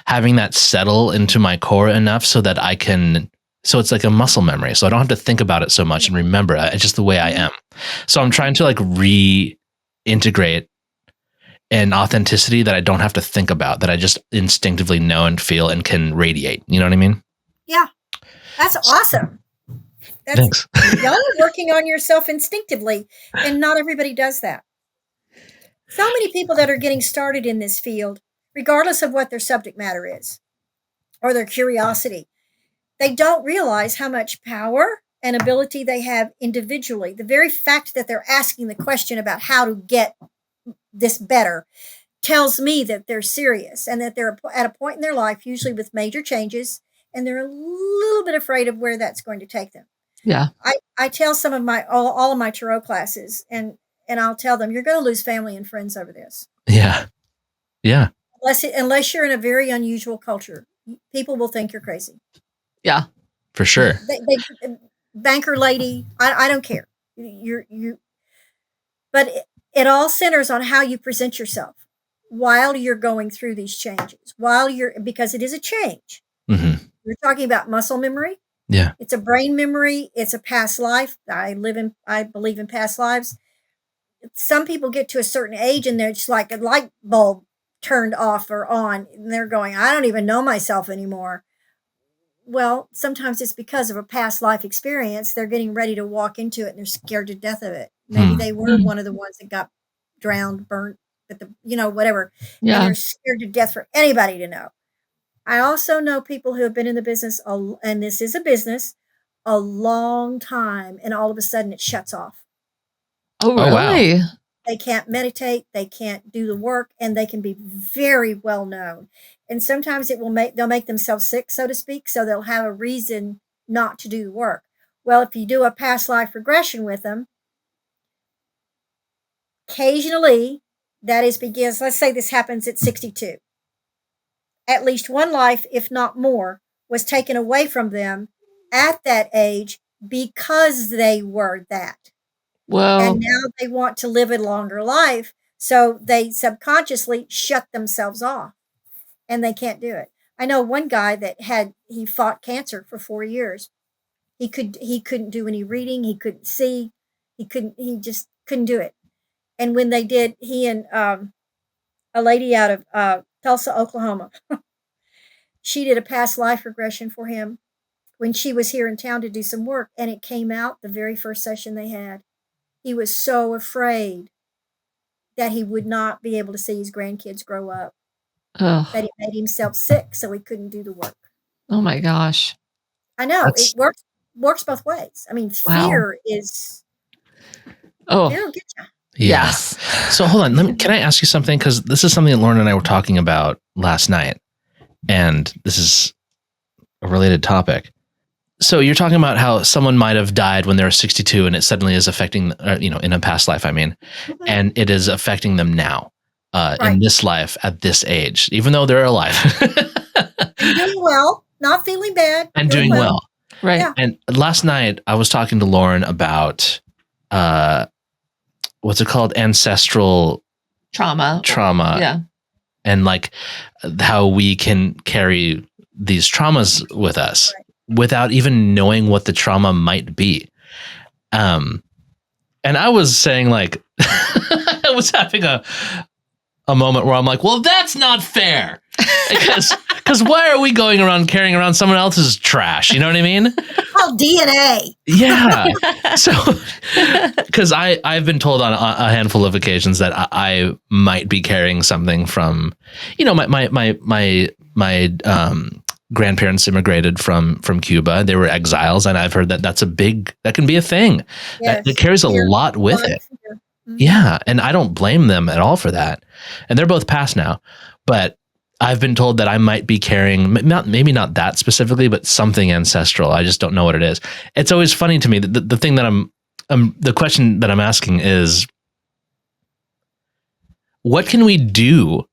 having that settle into my core enough so that I can, so it's like a muscle memory. So I don't have to think about it so much and remember it. It's just the way I am. So I'm trying to like reintegrate integrate an authenticity that I don't have to think about, that I just instinctively know and feel and can radiate. You know what I mean? Yeah. That's awesome. Thanks. Y'all are working on yourself instinctively, and not everybody does that. So many people that are getting started in this field, regardless of what their subject matter is or their curiosity, they don't realize how much power and ability they have individually. The very fact that they're asking the question about how to get this better tells me that they're serious and that they're at a point in their life, usually with major changes, and they're a little bit afraid of where that's going to take them. Yeah. I tell some of my all of my tarot classes, and I'll tell them, you're going to lose family and friends over this. Yeah. Yeah. Unless you're in a very unusual culture, people will think you're crazy. Yeah. For sure. Banker lady, I don't care. But it all centers on how you present yourself while you're going through these changes. Because it is a change. Mm-hmm. We're talking about muscle memory. Yeah. It's a brain memory. It's a past life. I believe in past lives. Some people get to a certain age and they're just like a light bulb turned off or on, and they're going, I don't even know myself anymore. Well, sometimes it's because of a past life experience. They're getting ready to walk into it and they're scared to death of it. Maybe they were one of the ones that got drowned, burnt, but whatever. Yeah. And they're scared to death for anybody to know. I also know people who have been in the business, and this is a business, a long time, and all of a sudden it shuts off. Oh, really? Wow. They can't meditate, they can't do the work, and they can be very well known. And sometimes they'll make themselves sick, so to speak, so they'll have a reason not to do the work. Well, if you do a past life regression with them, occasionally that is because, let's say this happens at 62. At least one life, if not more, was taken away from them at that age because they were that. Whoa. And now they want to live a longer life, so they subconsciously shut themselves off, and they can't do it. I know one guy that he fought cancer for 4 years. He couldn't do any reading. He couldn't see. He just couldn't do it. And when they did, he and a lady out of Tulsa, Oklahoma, she did a past life regression for him when she was here in town to do some work, and it came out the very first session they had. He was so afraid that he would not be able to see his grandkids grow up, that he made himself sick so he couldn't do the work. Oh my gosh. I know. It works both ways. I mean, fear is... Oh. Fear will get you. Yes. So hold on. Can I ask you something? Because this is something that Lauren and I were talking about last night, and this is a related topic. So you're talking about how someone might have died when they were 62 and it suddenly is affecting, in a past life, and it is affecting them now, in this life at this age, even though they're alive. And doing well, not feeling bad. And doing well. Right. Yeah. And last night I was talking to Lauren about, what's it called? Ancestral Trauma. Yeah. And like how we can carry these traumas with us. Right. Without even knowing what the trauma might be. And I was saying, like, I was having a moment where I'm like, well, that's not fair. Because why are we going around carrying around someone else's trash? You know what I mean? It's called DNA. Yeah. So, because I've been told on a handful of occasions that I might be carrying something from, my grandparents immigrated from Cuba. They were exiles, and I've heard that that can be a thing. Yes. That carries a lot with it. Mm-hmm. Yeah, and I don't blame them at all for that. And they're both passed now, but I've been told that I might be carrying maybe not that specifically, but something ancestral. I just don't know what it is. It's always funny to me that the thing that the question that I'm asking is, what can we do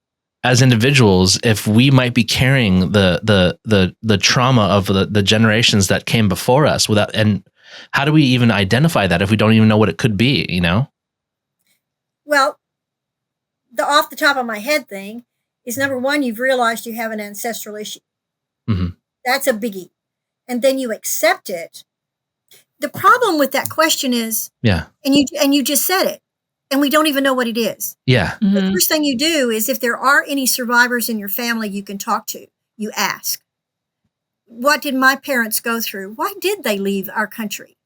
as individuals if we might be carrying the trauma of the generations that came before us and how do we even identify that if we don't even know what it could be, Well, the off the top of my head thing is, number one, you've realized you have an ancestral issue. Mm-hmm. That's a biggie. And then you accept it. The problem with that question is, and you just said it, and we don't even know what it is. Yeah. The Mhm. first thing you do is, if there are any survivors in your family you can talk to, you ask, what did my parents go through? Why did they leave our country?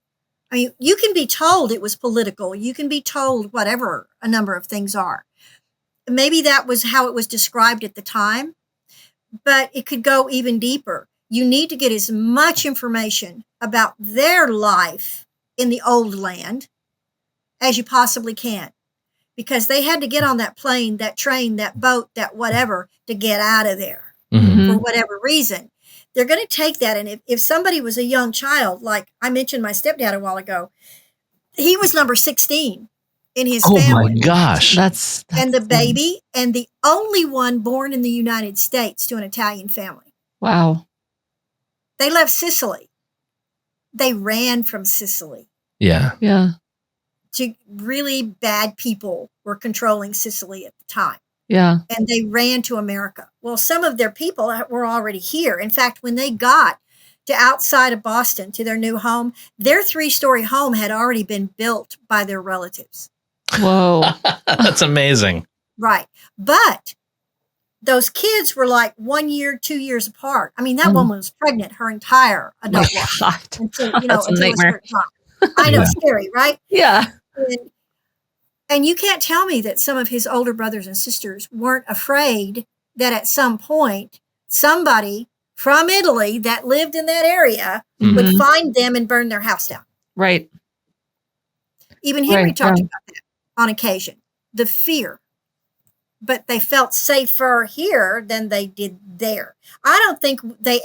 I mean, you can be told it was political. You can be told whatever a number of things are. Maybe that was how it was described at the time, but it could go even deeper. You need to get as much information about their life in the old land as you possibly can, because they had to get on that plane, that train, that boat, that whatever, to get out of there Mhm. for whatever reason. They're going to take that. And if somebody was a young child, like I mentioned my stepdad a while ago, he was number 16 in his Oh my family, gosh. That's and the baby, and the only one born in the United States to an Italian family. wow. They left Sicily. They ran from Sicily. Yeah. Yeah. To really bad people were controlling Sicily at the time. Yeah. And they ran to America. Well, some of their people were already here. In fact, when they got to outside of Boston to their new home, their 3-story home had already been built by their relatives. Whoa. That's amazing. Right. But those kids were like 1 year, 2 years apart. I mean, that woman was pregnant her entire adult life. God. Until, That's a until a nightmare. certain time. I know, Yeah. scary, right? Yeah. And you can't tell me that some of his older brothers and sisters weren't afraid that at some point somebody from Italy that lived in that area would Mhm. find them and burn their house down. Right. Even Henry Right, talked right. about that on occasion, the fear. But they felt safer here than they did there. I don't think the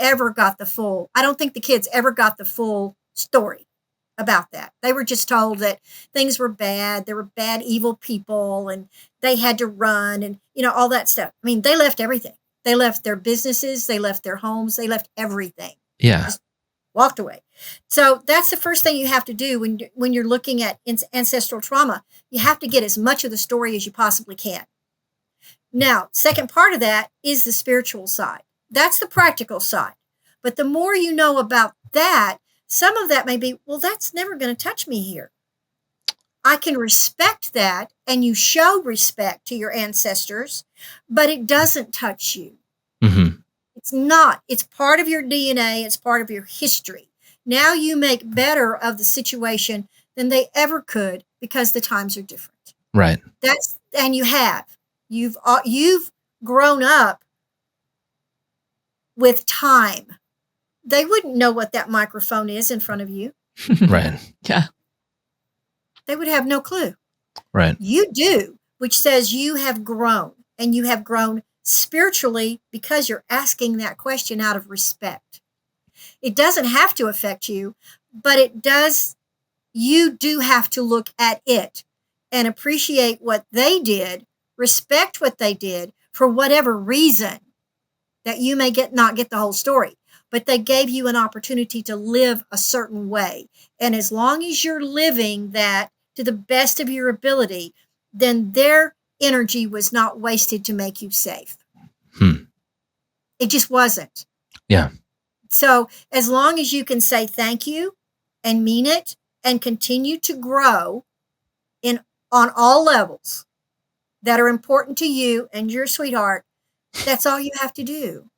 kids ever got the full story about that. They were just told that things were bad. There were bad, evil people, and they had to run, and all that stuff. I mean, they left everything. They left their businesses. They left their homes. They left everything. Yeah. Just walked away. So that's the first thing you have to do when you're looking at ancestral trauma. You have to get as much of the story as you possibly can. Now, second part of that is the spiritual side. That's the practical side. But the more you know about that, some of that may be, well, that's never going to touch me here. I can respect that, and you show respect to your ancestors, but it doesn't touch you. Mhm. It's not. It's part of your DNA. It's part of your history. Now you make better of the situation than they ever could, because the times are different. Right. And you have. You've grown up with time. They wouldn't know what that microphone is in front of you. Right. Yeah. They would have no clue. Right. You do, which says you have grown, and you have grown spiritually because you're asking that question out of respect. It doesn't have to affect you, but it does. You do have to look at it and appreciate what they did, respect what they did for whatever reason, that you may not get the whole story, but they gave you an opportunity to live a certain way. And as long as you're living that to the best of your ability, then their energy was not wasted to make you safe. It just wasn't. Yeah. So as long as you can say thank you and mean it and continue to grow on all levels that are important to you and your sweetheart, that's all you have to do.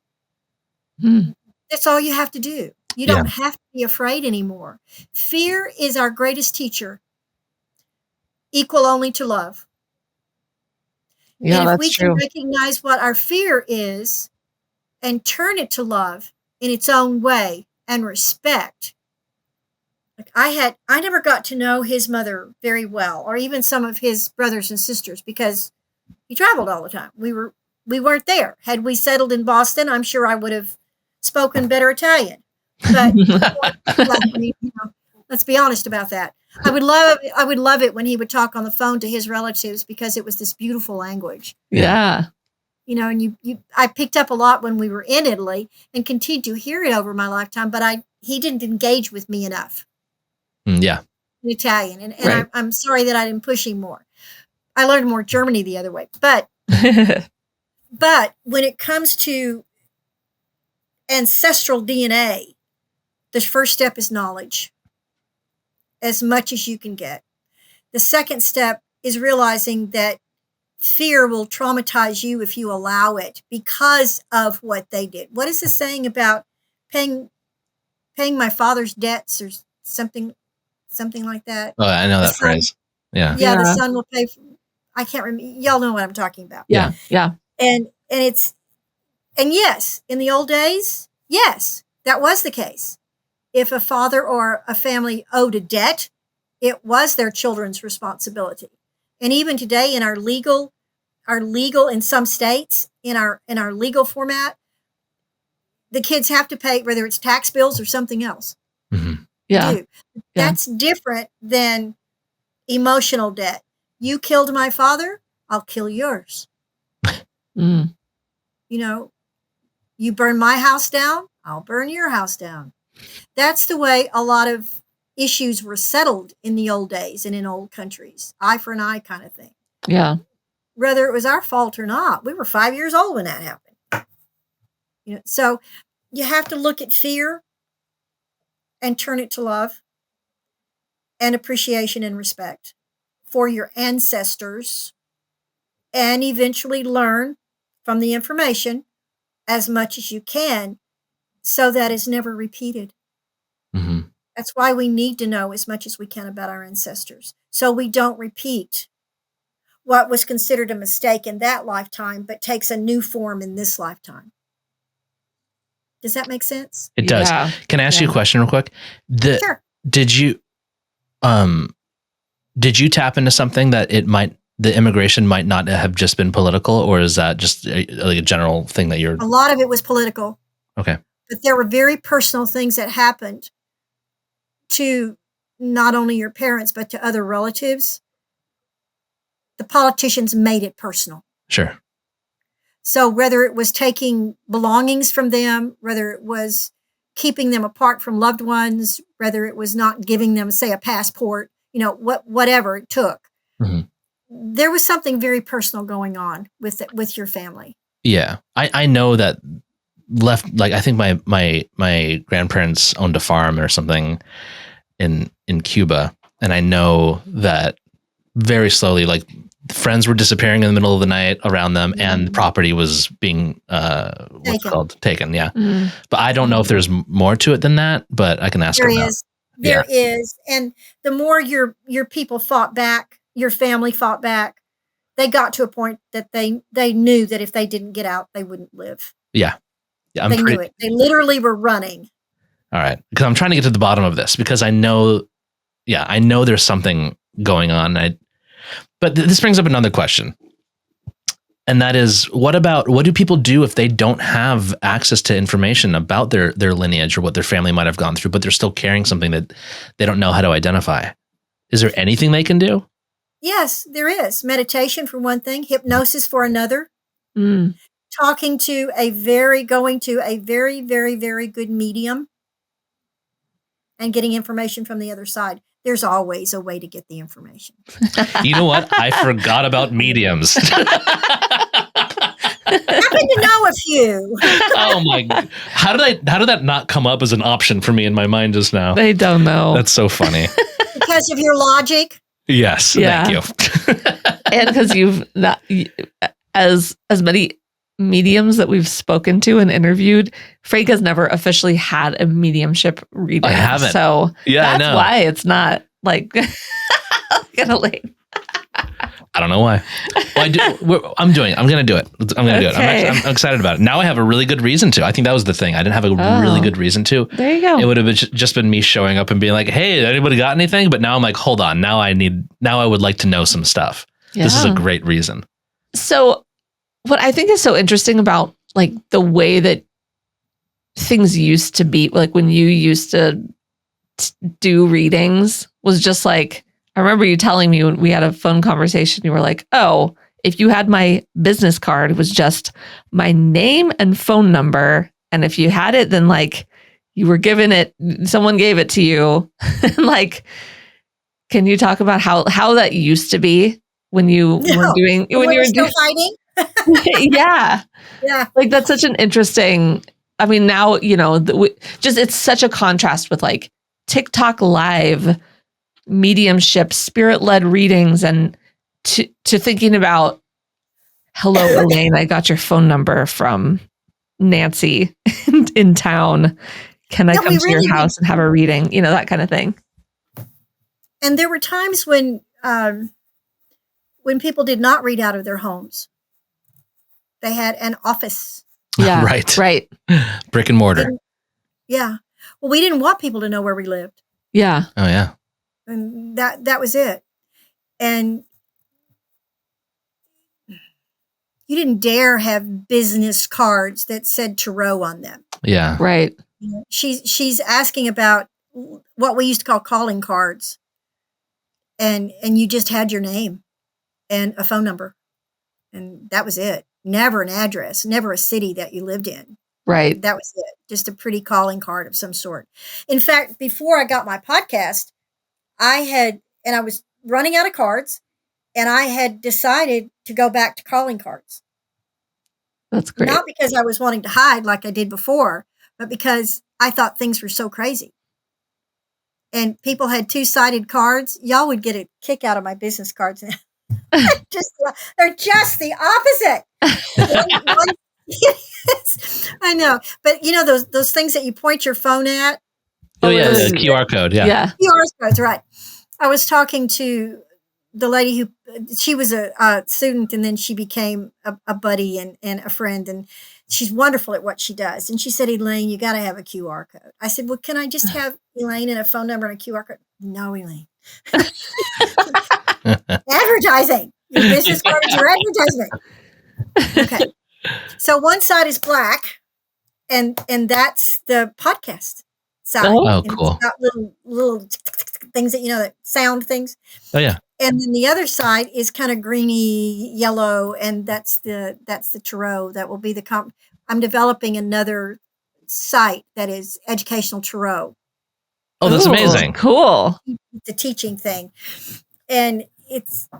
Hmm. That's all you have to do. You don't have to be afraid anymore. Fear is our greatest teacher, equal only to love. Yeah, And if that's we true. can recognize what our fear is and turn it to love in its own way and respect. Like I never got to know his mother very well, or even some of his brothers and sisters, because he traveled all the time. We weren't there. Had we settled in Boston, I'm sure I would have spoken better Italian. But let's be honest about that. I would love it when he would talk on the phone to his relatives, because it was this beautiful language. Yeah. And I picked up a lot when we were in Italy, and continued to hear it over my lifetime, but he didn't engage with me enough Yeah. in Italian. And Right. I'm sorry that I didn't push him more. I learned more Germany the other way. But when it comes to ancestral DNA, the first step is knowledge, as much as you can get. The second step is realizing that fear will traumatize you if you allow it because of what they did. What is the saying about paying my father's debts or something like that? Oh, I know that phrase. Yeah. Yeah, the son will pay for, I can't remember. Y'all know what I'm talking about. Yeah. Yeah. And yes, in the old days, yes, that was the case. If a father or a family owed a debt, it was their children's responsibility. And even today in our legal in some states, in our legal format, the kids have to pay, whether it's tax bills or something else. Mm-hmm. Yeah. That's different than emotional debt. You killed my father, I'll kill yours. Mm. You know, you burn my house down, I'll burn your house down. That's the way a lot of issues were settled in the old days and in old countries. Eye for an eye kind of thing. Yeah. Whether it was our fault or not. We were 5 years old when that happened. You know, so you have to look at fear and turn it to love and appreciation and respect for your ancestors, and eventually learn from the information as much as you can so that it's never repeated. Mm-hmm. That's why we need to know as much as we can about our ancestors, so we don't repeat what was considered a mistake in that lifetime, but takes a new form in this lifetime. Does that make sense? It does. Yeah. Can I ask you a question real quick? Sure. Did you tap into something that the immigration might not have just been political, or is that just like a general thing that you're? A lot of it was political. Okay. But there were very personal things that happened to not only your parents, but to other relatives. The politicians made it personal. Sure. So whether it was taking belongings from them, whether it was keeping them apart from loved ones, whether it was not giving them, say, a passport, you know, whatever it took, mm-hmm. there was something very personal going on with your family. Yeah, I know that like I think my grandparents owned a farm or something in Cuba, and I know that very slowly, like, friends were disappearing in the middle of the night around them, and property was being taken. Yeah. Mm. But I don't know if there's more to it than that, but I can ask her. There is. And the more your people fought back, your family fought back, they got to a point that they knew that if they didn't get out, they wouldn't live. Yeah. Yeah. They knew it. They literally were running. All right. Because I'm trying to get to the bottom of this, because I know there's something going on. But this brings up another question. And that is, what do people do if they don't have access to information about their lineage or what their family might have gone through, but they're still carrying something that they don't know how to identify? Is there anything they can do? Yes, there is. Meditation for one thing, hypnosis for another. Mm. Going to a very, very, very good medium and getting information from the other side. There's always a way to get the information. You know what? I forgot about mediums. I happen to know a few. Oh my God. How did that not come up as an option for me in my mind just now? They don't know. That's so funny. Because of your logic. Yes. Yeah. Thank you. And because you've not, as many mediums that we've spoken to and interviewed, Frank has never officially had a mediumship reading. I haven't. So yeah, that's why it's not like gonna late. I don't know why. Well, I'm going to do it. I'm going to do it. I'm excited about it. Now I have a really good reason to. I think that was the thing. I didn't have a really good reason to. There you go. It would have just been me showing up and being like, hey, anybody got anything? But now I'm like, hold on. Now I would like to know some stuff. Yeah. This is a great reason. So what I think is so interesting about like the way that things used to be, like when you used to do readings, was just like, I remember you telling me when we had a phone conversation, you were like, oh, if you had my business card, it was just my name and phone number. And if you had it, then like you were given it, someone gave it to you. Like, can you talk about how that used to be when you were doing, when you were still fighting? Yeah. Yeah. Like that's such an interesting, I mean, now, you know, it's such a contrast with like TikTok live mediumship, spirit-led readings, and to thinking about, hello, Elaine, I got your phone number from Nancy in town. Can I Yeah, come we to your really house and have a reading? You know, that kind of thing. And there were times when people did not read out of their homes. They had an office. Yeah. Right. Brick and mortar. Yeah. Well, we didn't want people to know where we lived. Yeah. Oh, yeah. And that was it. And you didn't dare have business cards that said Tarot on them. Yeah. Right. She's asking about what we used to call calling cards. And you just had your name and a phone number. And that was it. Never an address, never a city that you lived in. Right. That was it. Just a pretty calling card of some sort. In fact, before I got my podcast, I was running out of cards, and I had decided to go back to calling cards. That's great. Not because I was wanting to hide like I did before, but because I thought things were so crazy. And people had two-sided cards. Y'all would get a kick out of my business cards. They're just the opposite. I know, but you know those things that you point your phone at. Oh yeah, the QR code. Yeah. QR codes, right? I was talking to the lady who she was a student, and then she became a buddy and a friend, and she's wonderful at what she does. And she said, "Elaine, you got to have a QR code." I said, "Well, can I just have Elaine and a phone number and a QR code?" "No, Elaine." Advertising. Your business card is your advertisement. Okay. So one side is black, and that's the podcast side. Oh, and cool. It's got little things that that sound things. Oh yeah. And then the other side is kind of greeny yellow, and that's the tarot. That will be I'm developing another site that is educational tarot. Oh, that's amazing. Cool. It's a teaching thing. And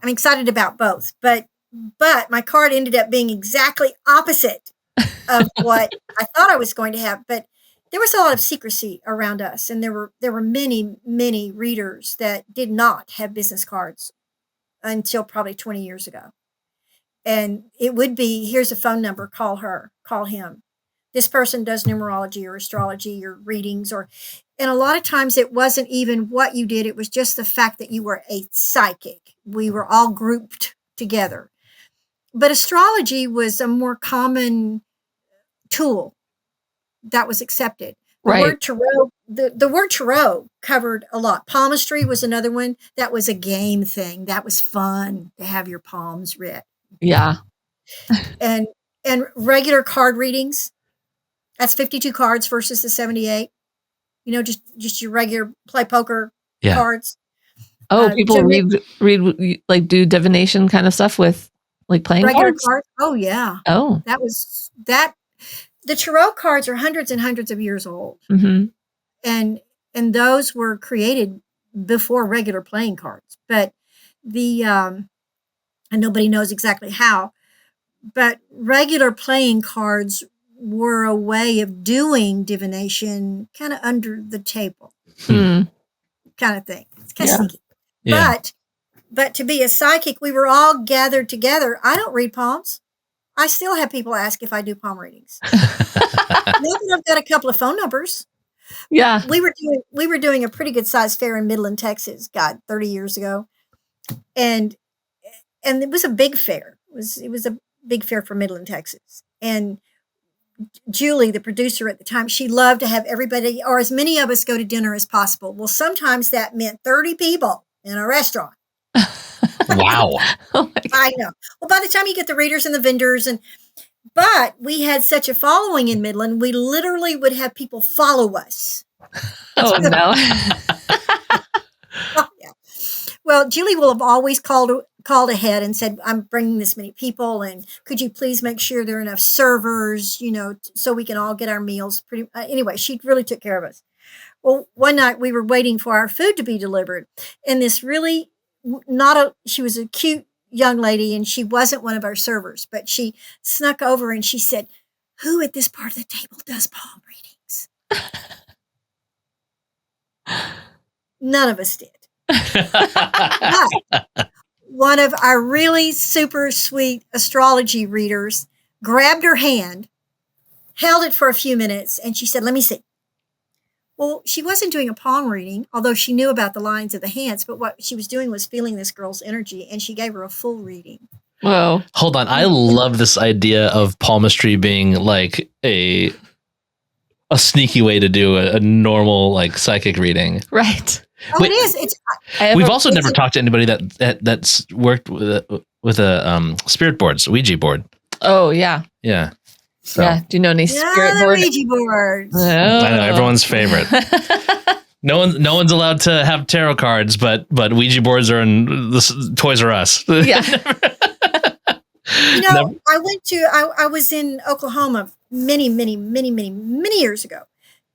I'm excited about both, but my card ended up being exactly opposite of what I thought I was going to have. But there was a lot of secrecy around us, and there were many readers that did not have business cards until probably 20 years ago. And it would be, here's a phone number, call her, call him. This person does numerology or astrology or readings, and a lot of times it wasn't even what you did. It was just the fact that you were a psychic. We were all grouped together. But astrology was a more common tool that was accepted. The word tarot, the word tarot covered a lot. Palmistry was another one. That was a game thing. That was fun to have your palms read. Yeah. And regular card readings, that's 52 cards versus the 78. Just your regular play poker cards. Oh, people read like do divination kind of stuff with like playing regular cards? Oh yeah. Oh, that was that. The tarot cards are hundreds and hundreds of years old, and those were created before regular playing cards. But and nobody knows exactly how. But regular playing cards were a way of doing divination kind of under the table kind of thing. It's kind of sneaky. Yeah. But to be a psychic, we were all gathered together. I don't read palms. I still have people ask if I do palm readings. Now that I've got a couple of phone numbers. Yeah. We were doing a pretty good sized fair in Midland, Texas, 30 years ago. And it was a big fair. It was a big fair for Midland, Texas. And Julie, the producer at the time, she loved to have everybody or as many of us go to dinner as possible. Well, sometimes that meant 30 people in a restaurant. Wow. Oh I know. Well, by the time you get the readers and the vendors but we had such a following in Midland, we literally would have people follow us. Oh no. Oh, yeah. Well, Julie will have always called ahead and said, "I'm bringing this many people, and could you please make sure there are enough servers, so we can all get our meals." Anyway, she really took care of us. Well, one night we were waiting for our food to be delivered, and this really she was a cute young lady, and she wasn't one of our servers, but she snuck over and she said, "Who at this part of the table does palm readings?" None of us did. But one of our really super sweet astrology readers grabbed her hand, held it for a few minutes, and she said, "Let me see." Well, she wasn't doing a palm reading, although she knew about the lines of the hands, but what she was doing was feeling this girl's energy, and she gave her a full reading. Whoa. Hold on. I love this idea of palmistry being like a sneaky way to do a normal like psychic reading. Right. Oh, it is. We've also never talked to anybody that's worked with a spirit boards, Ouija board. Oh, yeah. Yeah. So. Yeah. Do you know any spirit board? Ouija boards. Oh. I know, everyone's favorite. No one's allowed to have tarot cards, but Ouija boards are in the Toys R Us. Yeah. I was in Oklahoma many years ago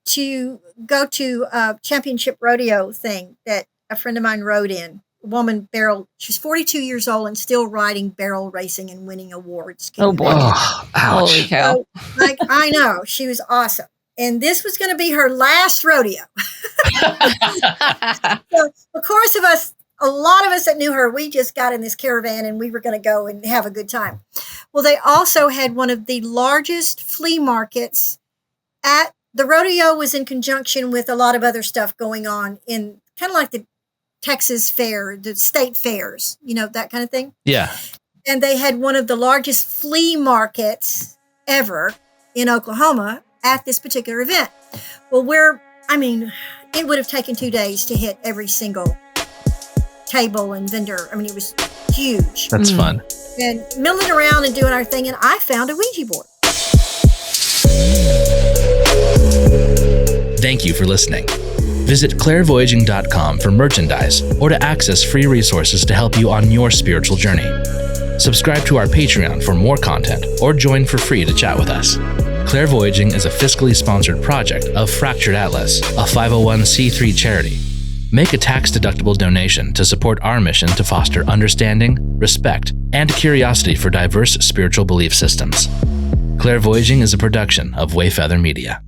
to go to a championship rodeo thing that a friend of mine rode in. A woman she's 42 years old and still riding barrel racing and winning awards. Oh boy. Oh, holy cow. So, I know, she was awesome. And this was going to be her last rodeo. So, of course, a lot of us that knew her, we just got in this caravan and we were going to go and have a good time. Well, they also had one of the largest flea markets at the rodeo. Was in conjunction with a lot of other stuff going on in kind of like the Texas fair, the state fairs, that kind of thing. Yeah. And they had one of the largest flea markets ever in Oklahoma at this particular event. Well, it would have taken 2 days to hit every single table and vendor. I mean, it was huge. That's fun. And milling around and doing our thing, and I found a Ouija board. Thank you for listening. Visit clairvoyaging.com for merchandise or to access free resources to help you on your spiritual journey. Subscribe to our Patreon for more content or join for free to chat with us. Clairvoyaging is a fiscally sponsored project of Fractured Atlas, a 501c3 charity. Make a tax-deductible donation to support our mission to foster understanding, respect, and curiosity for diverse spiritual belief systems. Clairvoyaging is a production of Wayfeather Media.